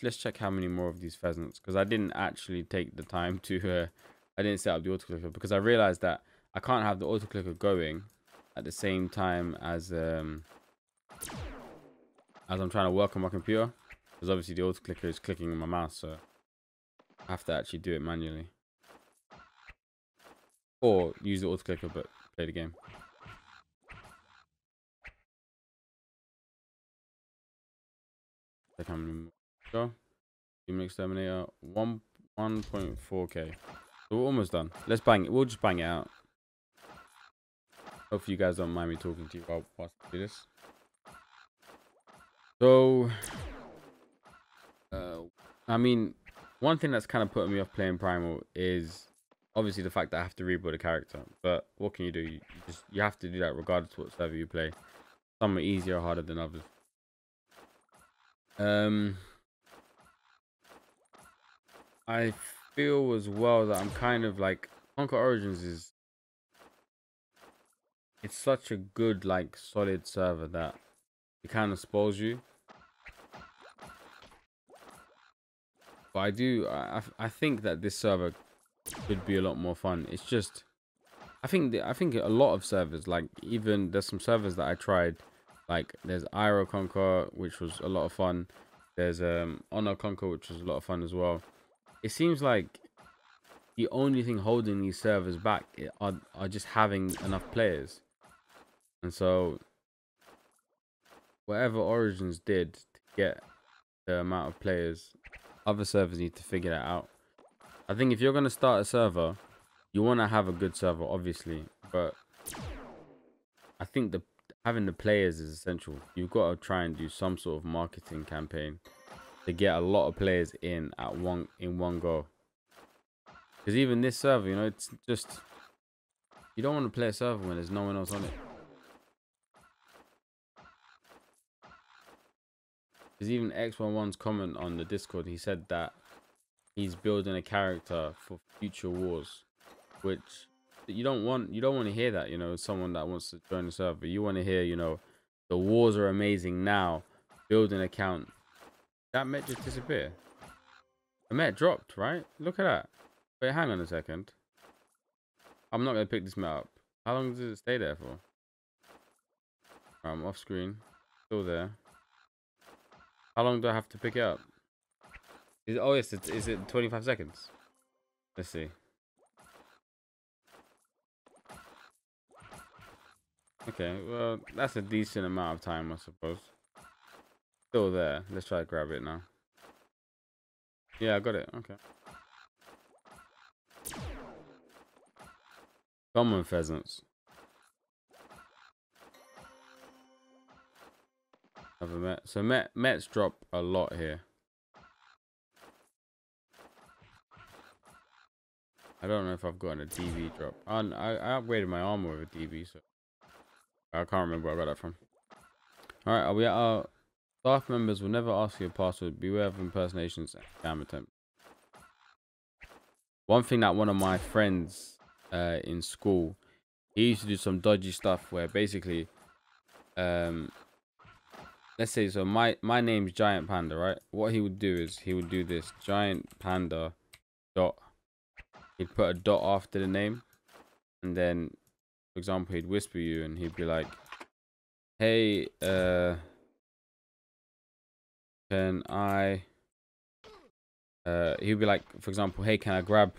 Let's check how many more of these pheasants, because I didn't actually take the time to. I didn't set up the autoclicker, because I realized that I can't have the autoclicker going at the same time as I'm trying to work on my computer, because obviously the autoclicker is clicking on my mouse, so I have to actually do it manually, or use the autoclicker but play the game. Check how many go. Human exterminator 1.4k. So we're almost done. Let's bang it. We'll just bang it out. Hopefully you guys don't mind me talking to you while I do this. So I mean, one thing that's kind of putting me off playing Primal is obviously the fact that I have to rebuild a character. But what can you do? You have to do that regardless of what server you play. Some are easier or harder than others. I feel as well that I'm kind of like, Conquer Origins it's such a good, like, solid server that it kind of spoils you. But I think that this server could be a lot more fun. It's just, I think a lot of servers, like, even there's some servers that I tried, like there's Iroh Conquer, which was a lot of fun. There's Honor Conquer, which was a lot of fun as well. It seems like the only thing holding these servers back are just having enough players. And so whatever Origins did to get the amount of players, other servers need to figure that out. I think if you're going to start a server, you want to have a good server, obviously, but I think having the players is essential. You've got to try and do some sort of marketing campaign to get a lot of players in one go. Because even this server, it's just, you don't want to play a server when there's no one else on it. Because even X11's comment on the Discord, he said that he's building a character for future wars, which you don't want to hear that, someone that wants to join the server. You want to hear, The wars are amazing now. Build an account. That Met just disappear. The Met dropped, right? Look at that. Wait, hang on a second. I'm not going to pick this Met up. How long does it stay there for? I'm off screen. Still there. How long do I have to pick it up? Oh, yes. Is it 25 seconds? Let's see. Okay, well, that's a decent amount of time, I suppose. Still there. Let's try to grab it now. Yeah, I got it. Okay. Common pheasants. Another Met. So Mets drop a lot here. I don't know if I've gotten a DV drop. I upgraded my armor with a DV, so I can't remember where I got that from. Alright, are we at our staff members will never ask you a password. Beware of impersonations and scam attempts. One thing that one of my friends in school, he used to do some dodgy stuff where basically let's say so my name's Giant Panda, right? What he would do is he would do this Giant Panda dot. He'd put a dot after the name, and then for example he'd whisper you and he'd be like, hey, can I he'd be like, for example, hey, can I grab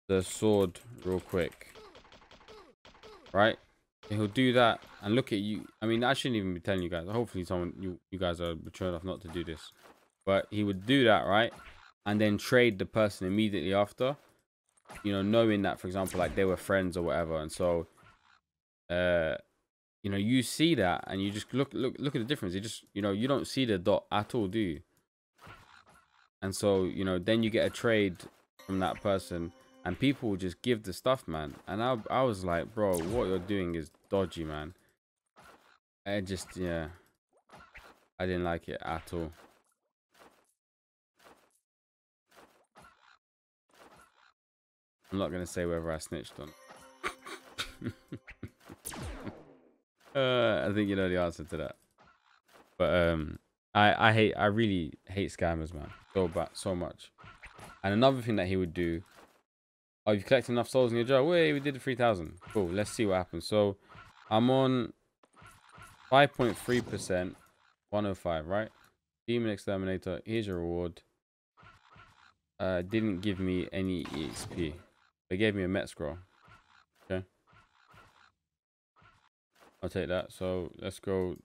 the sword real quick, right? And he'll do that and look at you. I mean, I shouldn't even be telling you guys. Hopefully you guys are mature enough not to do this, but he would do that, right? And then trade the person immediately after, you know, knowing that, for example, like they were friends or whatever. And so you know, you see that and you just look at the difference. You just, you know, you don't see the dot at all, do you? And so, you know, then you get a trade from that person and people will just give the stuff, man. And I was like, bro, what you're doing is dodgy, man. I just, yeah, I didn't like it at all. I'm not going to say whether I snitched on. I think you know the answer to that. But I really hate scammers, man. So much. And another thing that he would do, oh, you've collected enough souls in your jar. Wait, we did the 3,000. Cool. Let's see what happens. So I'm on 5.3%, 105, right? Demon Exterminator. Here's your reward. Didn't give me any EXP. They gave me a Met scroll. Okay. I'll take that. So let's go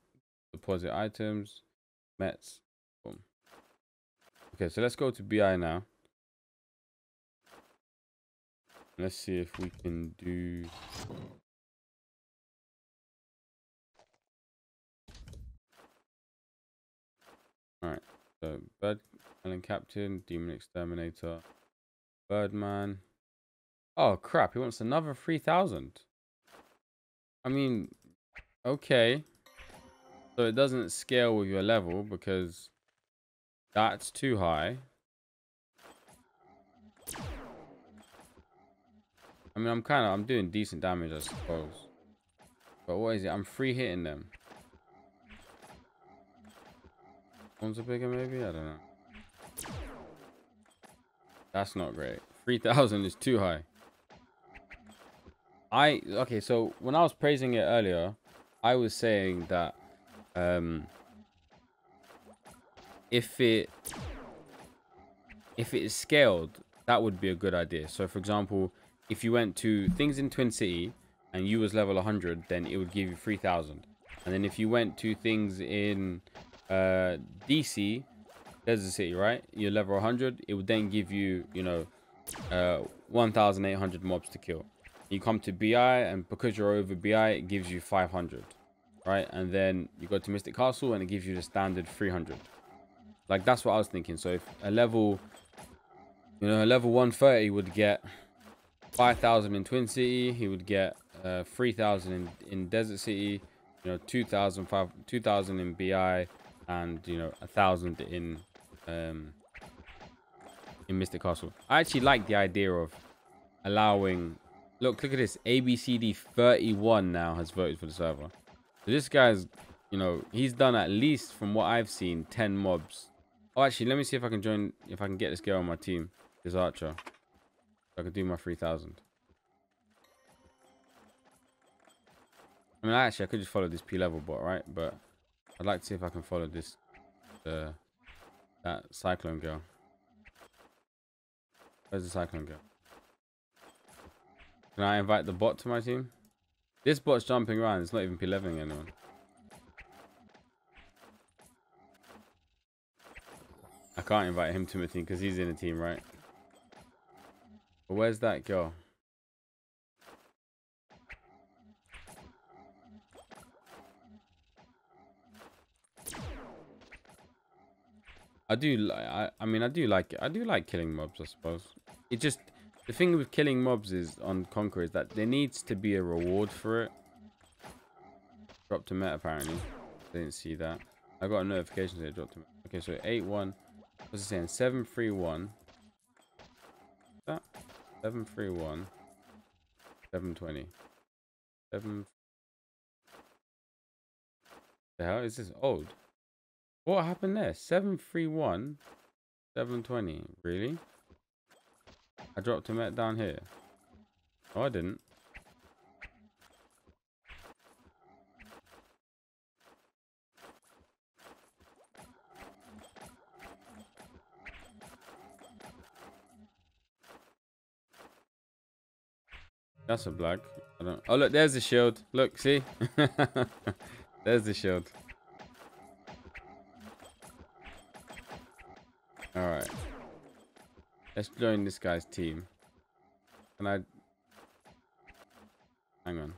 deposit items. Mets. Boom. Okay, so let's go to BI now. Let's see if we can do. Alright. So Bird Island Captain, Demon Exterminator, Birdman. Oh crap, he wants another 3,000. I mean, okay. So it doesn't scale with your level because that's too high. I mean, I'm doing decent damage, I suppose. But what is it? I'm free hitting them. One's a bigger, maybe? I don't know. That's not great. 3,000 is too high. Okay, so when I was praising it earlier, I was saying that if it is scaled, that would be a good idea. So for example, if you went to things in Twin City and you was level 100, then it would give you 3,000. And then if you went to things in DC, Desert City, right? You're level 100, it would then give you, you know, 1,800 mobs to kill. You come to BI, and because you're over BI, it gives you 500, right? And then you go to Mystic Castle, and it gives you the standard 300. Like, that's what I was thinking. So if a level, you know, a level 130 would get 5,000 in Twin City, he would get 3,000 in Desert City, you know, 2,000 in BI, and, you know, 1,000 in Mystic Castle. I actually like the idea of allowing. Look at this. ABCD 31 now has voted for the server. So this guy's you know, he's done at least, from what I've seen, 10 mobs. Oh, actually, let me see if I can join, if I can get this girl on my team, this archer. I can do my 3,000. I mean, actually, I could just follow this P level bot, right? But I'd like to see if I can follow this, that cyclone girl. Where's the cyclone girl? Can I invite the bot to my team? This bot's jumping around. It's not even P11 anyone. I can't invite him to my team because he's in the team, right? But where's that girl? I mean, I do like killing mobs, I suppose. It just, the thing with killing mobs is on Conquer is that there needs to be a reward for it. Dropped a met apparently. Didn't see that. I got a notification that it dropped a met. Okay, so 8-1. What's it saying? 7-3-1. That 7-3-1. 7-20. 7. The hell is this old? What happened there? 7-3-1. 7-20. Really? I dropped a met down here. Oh, I didn't. That's a black. I don't. Oh look, there's the shield. Look, see? There's the shield. All right. Let's join this guy's team. Can I? Hang on.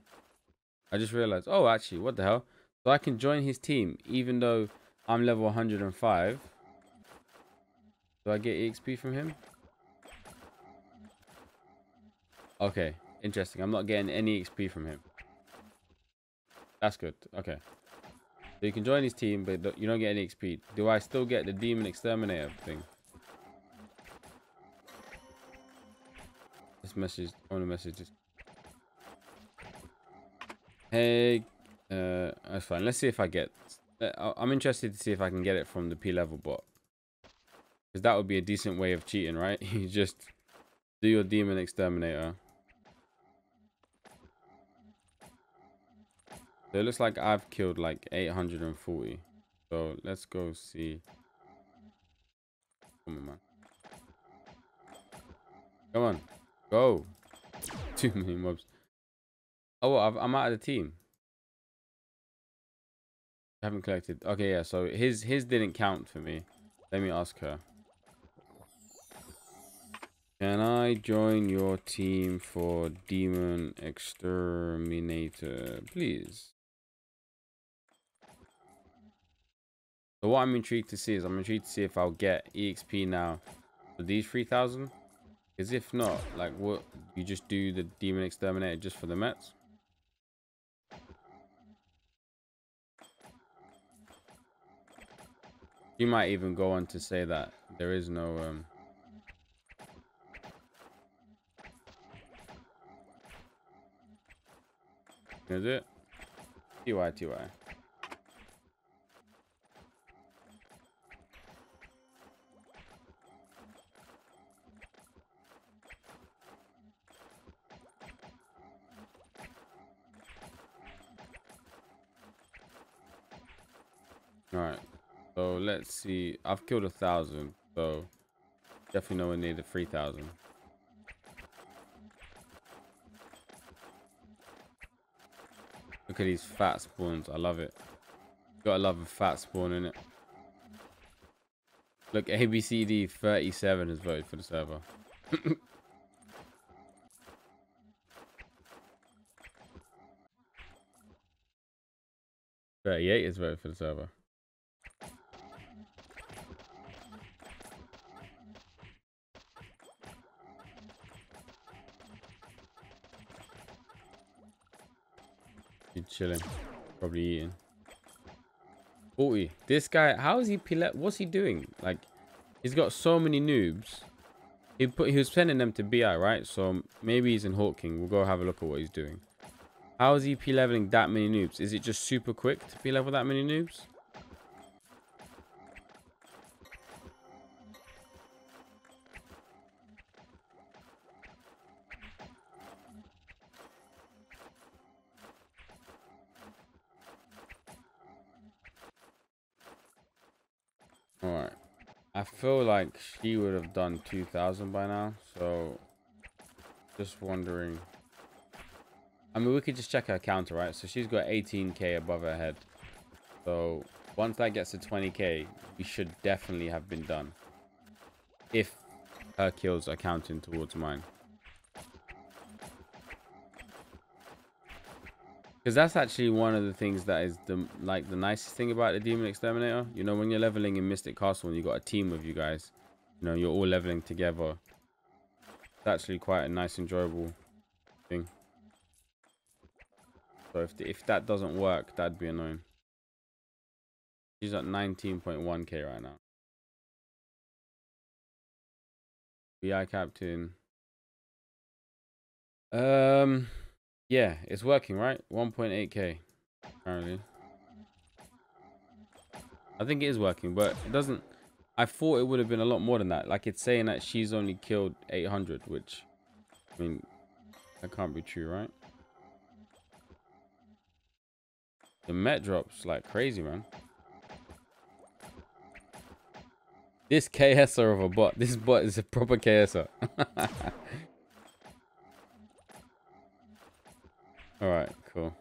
I just realized. Oh, actually, what the hell? So I can join his team even though I'm level 105. Do I get EXP from him? Okay. Interesting. I'm not getting any XP from him. That's good. Okay. So you can join his team, but you don't get any XP. Do I still get the Demon Exterminator thing? This message. I want to message this. Hey. That's fine. Let's see if I get... I'm interested to see if I can get it from the P level bot. Because that would be a decent way of cheating, right? You just do your Demon Exterminator. So it looks like I've killed like 840. So let's go see. Come on, man. Come on. Go. Too many mobs. Oh, I'm out of the team. I haven't collected. Okay, yeah. So his didn't count for me. Let me ask her. Can I join your team for Demon Exterminator, please? So what I'm intrigued to see is I'm intrigued to see if I'll get EXP now for these 3,000. Because if not, like, what, you just do the Demon Exterminator just for the Mets? You might even go on to say that there is no is it? TY. All right. So let's see. I've killed 1,000. So definitely nowhere near the 3,000. Look at these fat spawns. I love it. Gotta love a fat spawn in it. Look, ABCD 37 has voted for the server. 38 has voted for the server. He's chilling. Probably eating. 40. This guy, how is he? What's he doing? Like, he's got so many noobs. He was sending them to BI, right? So maybe he's in Hawking. We'll go have a look at what he's doing. How is EP leveling that many noobs? Is it just super quick to be level that many noobs? Alright. I feel like she would have done 2,000 by now. So, just wondering. I mean, we could just check her counter, right? So she's got 18k above her head. So once that gets to 20k, we should definitely have been done. If her kills are counting towards mine. Because that's actually one of the things that is the nicest thing about the Demon Exterminator. You know, when you're leveling in Mystic Castle and you got a team of you guys, you know, you're all leveling together. It's actually quite a nice, enjoyable thing. So if that doesn't work, that'd be annoying. She's at 19.1k right now. BI captain. Yeah, it's working, right? 1.8k apparently. I think it is working, but it doesn't. I thought it would have been a lot more than that. Like, it's saying that she's only killed 800, which, I mean, that can't be true, right? The met drops like crazy, man. This KSer of a bot. This bot is a proper KSer. Alright, cool.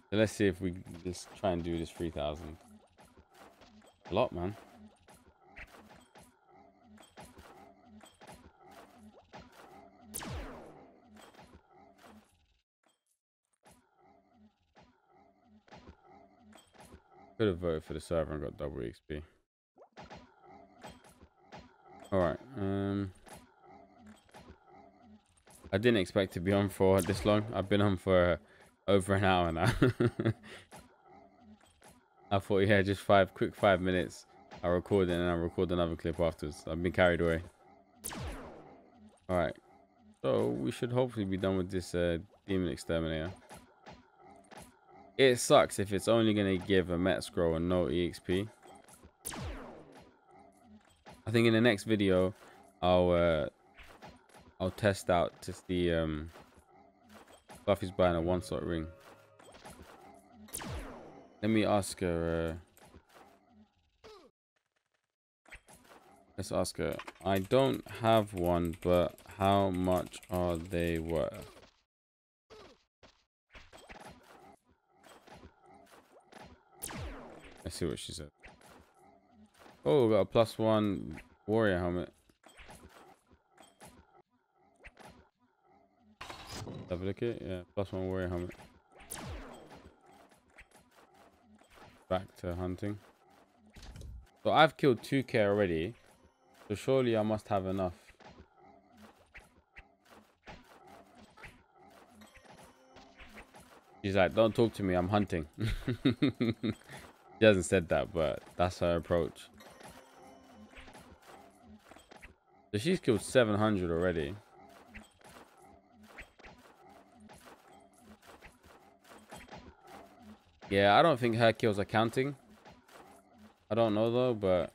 So let's see if we can just try and do this 3,000. A lot, man. Could have voted for the server and got double XP. Alright, I didn't expect to be on for this long. I've been on for over an hour now. I thought, yeah, just quick 5 minutes. I'll record it and I'll record another clip afterwards. I've been carried away. Alright, so we should hopefully be done with this Demon Exterminator. It sucks if it's only going to give a Met Scroll and no EXP. I think in the next video, I'll test out to see Buffy's buying a one-slot ring. Let me ask her. Let's ask her. I don't have one, but how much are they worth? Let's see what she said. Oh, we got a +1 warrior helmet. Have a look at it. Yeah, +1 warrior helmet. Back to hunting. So I've killed 2k already. So surely I must have enough. She's like, don't talk to me, I'm hunting. She hasn't said that, but that's her approach. So she's killed 700 already. Yeah, I don't think her kills are counting. I don't know though, but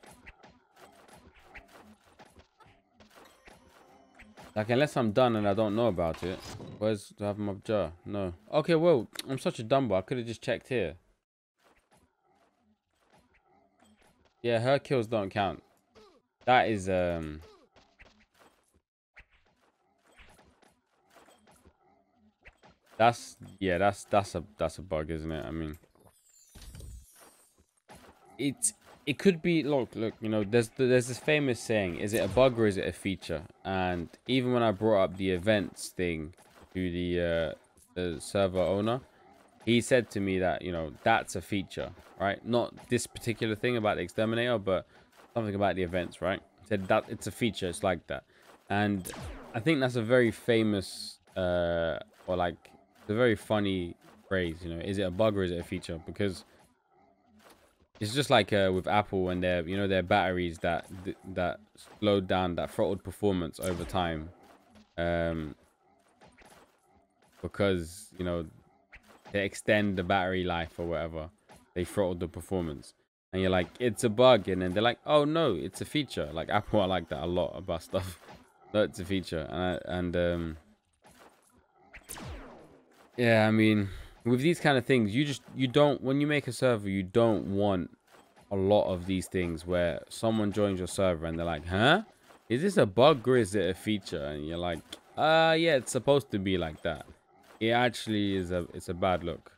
like, unless I'm done and I don't know about it. Where's the have mob jar? No. Okay, well, I'm such a dumbo. I could have just checked here. Yeah, her kills don't count. That is that's a bug, isn't it? I mean, it could be. Look, you know, there's this famous saying: is it a bug or is it a feature? And even when I brought up the events thing to the server owner, he said to me that, you know, that's a feature, right? Not this particular thing about the exterminator, but something about the events, right? He said that it's a feature, it's like that. And I think that's a very famous or like a very funny phrase, you know. Is it a bug or is it a feature? Because it's just like with Apple and their, you know, their batteries that slowed down, that throttled performance over time, because, you know, to extend the battery life or whatever. They throttled the performance. And you're like, it's a bug. And then they're like, oh, no, it's a feature. Like, Apple are like that a lot about stuff. No, it's a feature. Yeah, I mean, with these kind of things, you don't, when you make a server, you don't want a lot of these things where someone joins your server and they're like, huh? Is this a bug or is it a feature? And you're like, yeah, it's supposed to be like that. It actually is it's a bad look.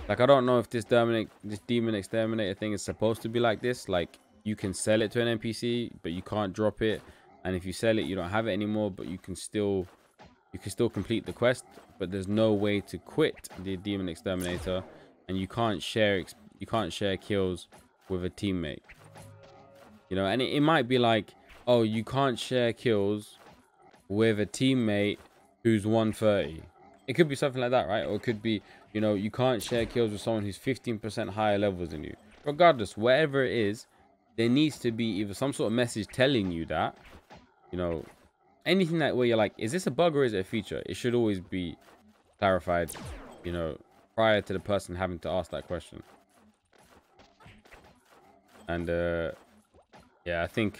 Like, I don't know if this demon exterminator thing is supposed to be like this. Like, you can sell it to an NPC, but you can't drop it. And if you sell it, you don't have it anymore, but you can still complete the quest. But there's no way to quit the demon exterminator, and you can't share kills with a teammate. You know, and it might be like, oh, you can't share kills with a teammate who's 130. It could be something like that, right? Or it could be, you know, you can't share kills with someone who's 15% higher levels than you. Regardless, whatever it is, there needs to be either some sort of message telling you that, you know, anything that where you're like, is this a bug or is it a feature? It should always be clarified, you know, prior to the person having to ask that question. And yeah, I think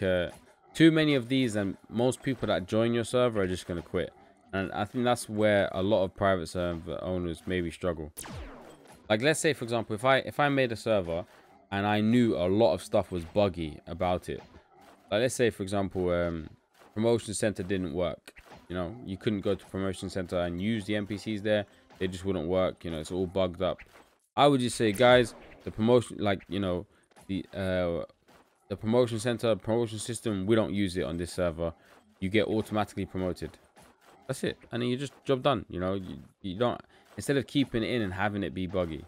too many of these, and most people that join your server are just going to quit. And I think that's where a lot of private server owners maybe struggle. Like, let's say, for example, if I made a server and I knew a lot of stuff was buggy about it. Like, let's say, for example, promotion center didn't work. You know, you couldn't go to promotion center and use the NPCs there. They just wouldn't work. You know, it's all bugged up. I would just say, guys, the promotion, like, you know, the promotion center, promotion system, we don't use it on this server. You get automatically promoted. That's it. And then you just job done. You know, you don't, instead of keeping it in and having it be buggy,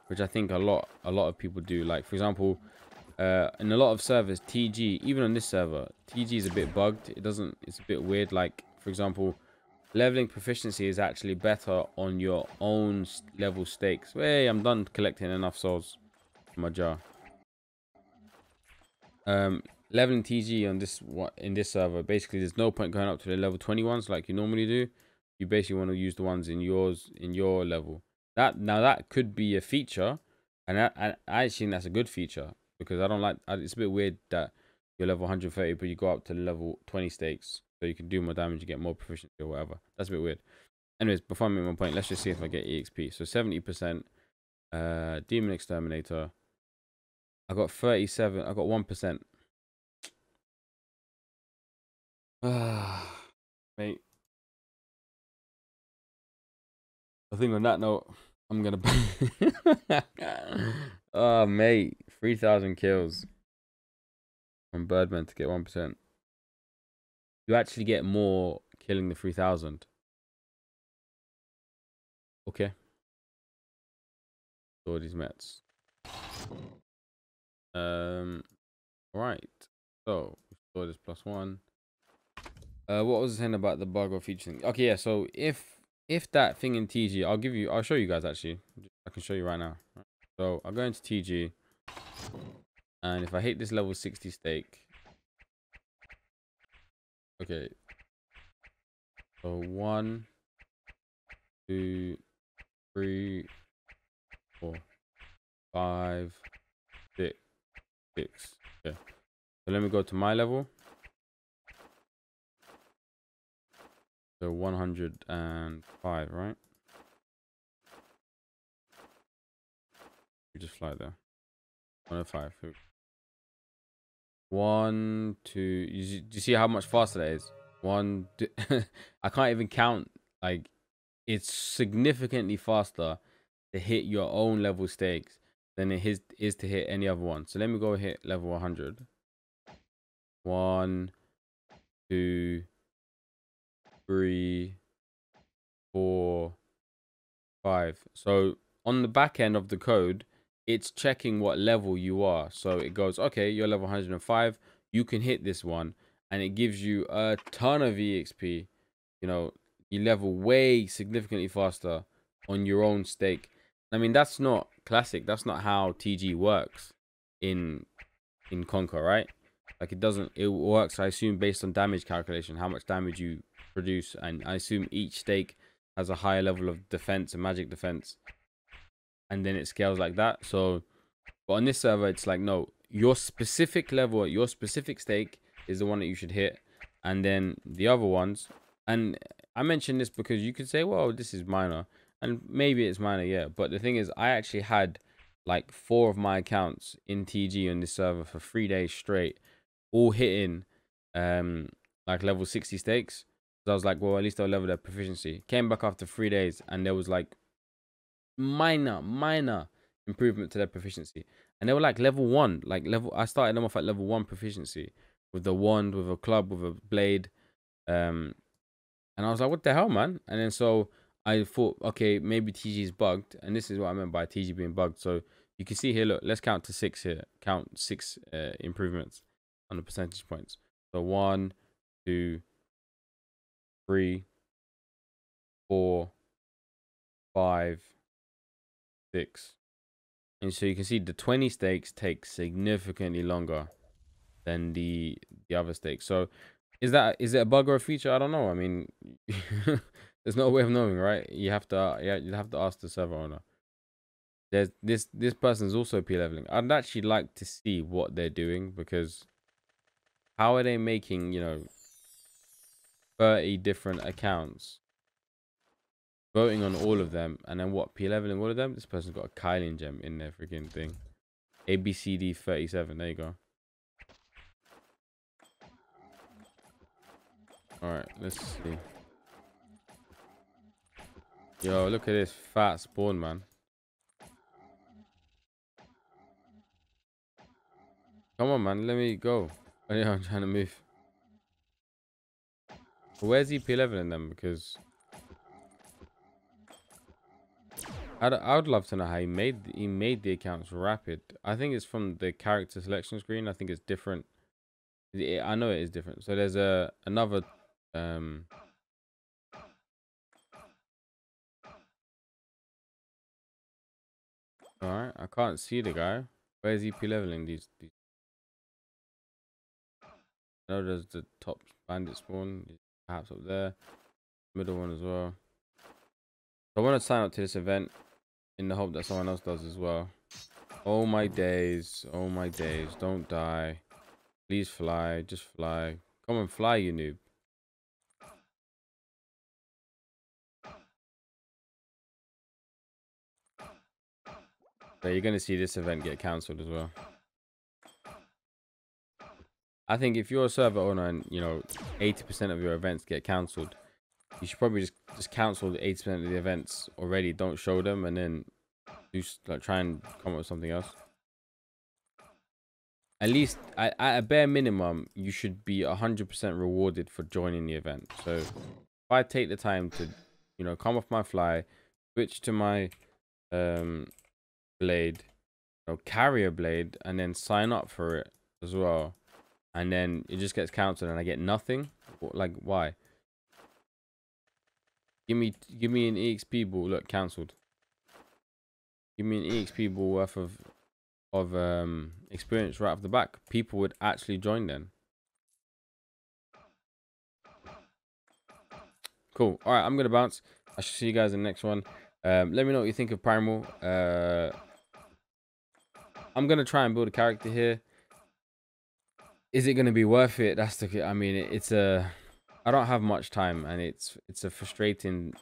which I think a lot of people do. Like, for example, in a lot of servers, TG, even on this server, TG is a bit bugged. It's a bit weird. Like, for example, leveling proficiency is actually better on your own level stakes. Hey, I'm done collecting enough souls in my jar. Leveling TG on this server, basically there's no point going up to the level 21s like you normally do. You basically want to use the ones in your level. That could be a feature, and I actually think that's a good feature, because I don't like, it's a bit weird that you're level 130 but you go up to level 20 stakes so you can do more damage, you get more proficiency or whatever. That's a bit weird. Anyways, before I make my point, let's just see if I get EXP. So 70%, demon exterminator. I got 37. I got 1%. Mate, I think on that note, I'm gonna oh mate, 3,000 kills from Birdman to get 1%. You actually get more killing the 3,000. Okay. All these Mets. Right. So store this +1. What was I saying about the bug or feature thing? Okay, yeah. So if that thing in TG, I'll show you guys actually. I can show you right now. So I'll go into TG, and if I hit this level 60 stake, okay. So 1, 2, 3, 4, 5, 6. Okay. So let me go to my level. So 105, right? You just fly there. 105. 1, 2. Do you see how much faster that is? 1, 2. I can't even count. Like, it's significantly faster to hit your own level stakes than it is to hit any other one. So let me go hit level 100. 1, 2, 3, 4, 5. So on the back end of the code, it's checking what level you are. So it goes, okay, you're level 105. You can hit this one, and it gives you a ton of EXP. You know, you level way significantly faster on your own stake. I mean, that's not classic. That's not how TG works in Conquer, right? Like, it works, I assume, based on damage calculation, how much damage you produce, and I assume each stake has a higher level of defense and magic defense, and then it scales like that. So, but on this server, it's like, no, your specific level, your specific stake is the one that you should hit, and then the other ones. And I mentioned this because you could say, well, this is minor, and maybe it's minor, yeah. But the thing is, I actually had like 4 of my accounts in TG on this server for 3 days straight, all hitting like level 60 stakes. So I was like, well, at least I'll level their proficiency. Came back after 3 days, and there was like minor improvement to their proficiency, and they were like level 1, like level. I started them off at level 1 proficiency with the wand, with a club, with a blade, and I was like, what the hell, man? And then so I thought, okay, maybe TG is bugged, and this is what I meant by TG being bugged. So you can see here, look, let's count to 6 here. Count 6 improvements on the percentage points. So 1, 2, 3, 4, 5, 6. And so you can see the 20 stakes take significantly longer than the other stakes. So is it a bug or a feature? I don't know. I mean, there's no way of knowing, right? You have to ask the server owner. There's this person's also P leveling. I'd actually like to see what they're doing, because how are they making, 30 different accounts, voting on all of them, and then what, P leveling all of them? This person's got a Kylian gem in their freaking thing. ABCD 37. There you go. All right, let's see. Yo, look at this fat spawn, man. Come on, man. Let me go. Oh, yeah, I'm trying to move. Where's he P11 them? Because I would love to know how he made the accounts rapid. I think it's from the character selection screen. I think it's different. I know it is different. So there's another all right, I can't see the guy. Where is he P-leveling these? I know there's the top bandit spawn, perhaps up there, middle one as well. So I want to sign up to this event in the hope that someone else does as well. Oh my days, oh my days, don't die. Please fly, just fly. Come on, fly, you noob. But you're going to see this event get cancelled as well. I think if you're a server owner and, 80% of your events get cancelled, you should probably just cancel the 80% of the events already. Don't show them, and then try and come up with something else. At least at a bare minimum, you should be 100% rewarded for joining the event. So if I take the time to, come off my fly, switch to my blade, carry a blade, and then sign up for it as well, and then it just gets cancelled and I get nothing. Like, why? Give me an EXP ball. Look, cancelled. Give me an EXP ball worth of experience right off the back. People would actually join then. Cool. All right, I'm gonna bounce. I should see you guys in the next one. Let me know what you think of Primal. I'm gonna try and build a character here. Is it gonna be worth it? That's the. I mean, I don't have much time, and it's a frustrating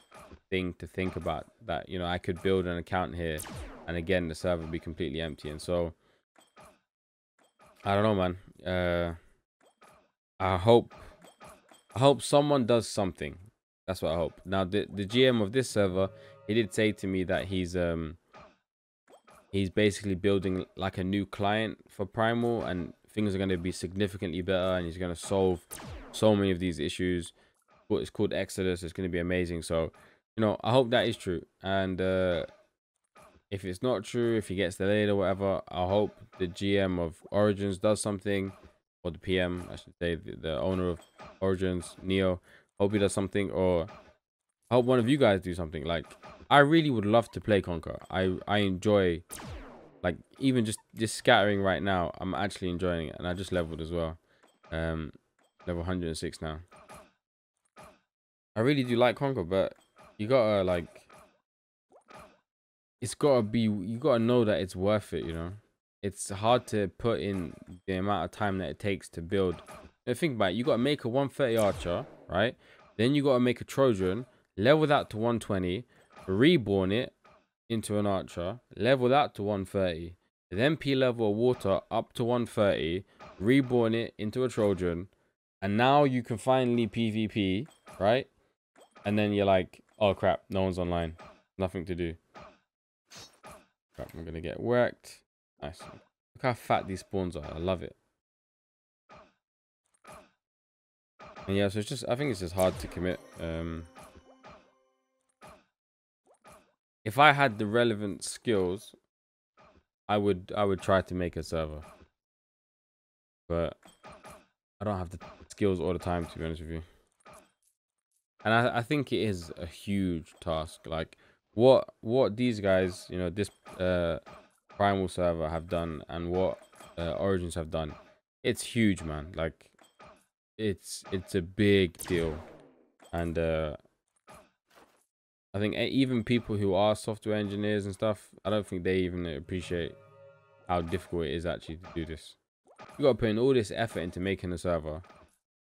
thing to think about, that I could build an account here, and again the server would be completely empty. And so I don't know, man. I hope someone does something. That's what I hope. Now the GM of this server, he did say to me that he's basically building like a new client for Primal, and things are going to be significantly better, and he's going to solve so many of these issues. It's called Exodus. It's going to be amazing. So I hope that is true. And if it's not true, if he gets delayed or whatever, I hope the GM of Origins does something, or the PM, I should say, the owner of Origins, Neo. Hope he does something, or I hope one of you guys do something. Like, I really would love to play Conquer. I enjoy, like, even just scattering right now. I'm actually enjoying it, and I just leveled as well. Level 106 now. I really do like Conquer, but you gotta like, it's gotta be, you gotta know that it's worth it, you know. It's hard to put in the amount of time that it takes to build. Now think about it, you gotta make a 130 archer, right? Then you gotta make a Trojan, level that to 120, reborn it into an archer, level that to 130, then P level a water up to 130, reborn it into a Trojan, and now you can finally PvP, right? And then you're like, oh crap, no one's online, nothing to do. Crap, I'm gonna get wrecked. Nice. Look how fat these spawns are. I love it. And yeah, so it's just, I think it's just hard to commit. If I had the relevant skills, I would try to make a server. But I don't have the skills all the time, to be honest with you. And I think it is a huge task. Like what these guys, you know, this Primal server have done and what Origins have done, it's huge, man. Like it's a big deal. And I think even people who are software engineers and stuff, I don't think they even appreciate how difficult it is actually to do this. You got to put in all this effort into making a server,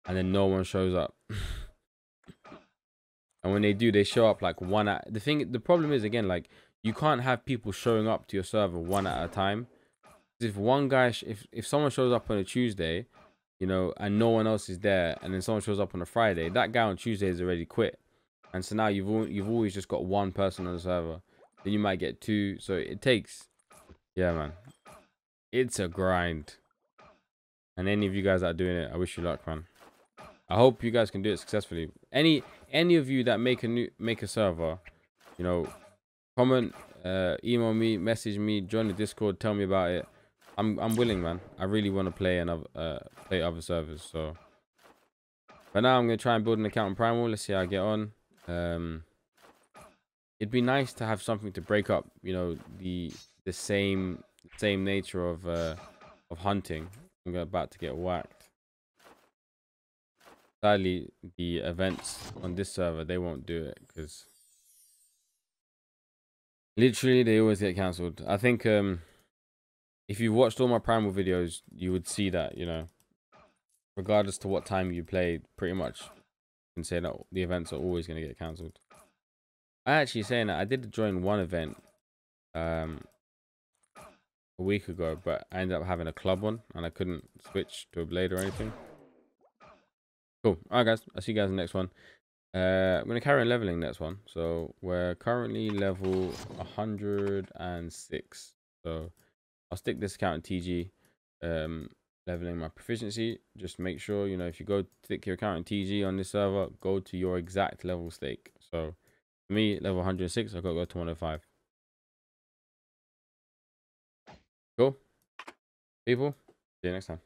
and then no one shows up. And when they do, they show up like one at the problem is, again, like you can't have people showing up to your server one at a time. If one guy, if someone shows up on a Tuesday, you know, and no one else is there, and then someone shows up on a Friday, that guy on Tuesday has already quit. And so now you've always just got one person on the server. Then you might get two. So it takes, yeah, man. It's a grind. And any of you guys that are doing it, I wish you luck, man. I hope you guys can do it successfully. Any of you that make a server, you know, comment, email me, message me, join the Discord, tell me about it. I'm willing, man. I really want to play play other servers. So, but now I'm gonna try and build an account on Primal. Let's see how I get on. It'd be nice to have something to break up, you know, the same nature of hunting. I'm about to get whacked. Sadly, the events on this server, they won't do it because literally they always get cancelled. I think if you watched all my Primal videos, you would see that, you know, regardless to what time you played, pretty much you can say that the events are always going to get cancelled. I actually saying that I did join one event a week ago, but I ended up having a club one and I couldn't switch to a blade or anything. Cool. All right, guys. I'll see you guys in the next one. I'm going to carry on leveling next one. So we're currently level 106. So I'll stick this account in TG. Leveling my proficiency. Just make sure, you know, if you go stick your account in TG on this server, go to your exact level stake. So for me, level 106, I've got to go to 105. Cool. People, see you next time.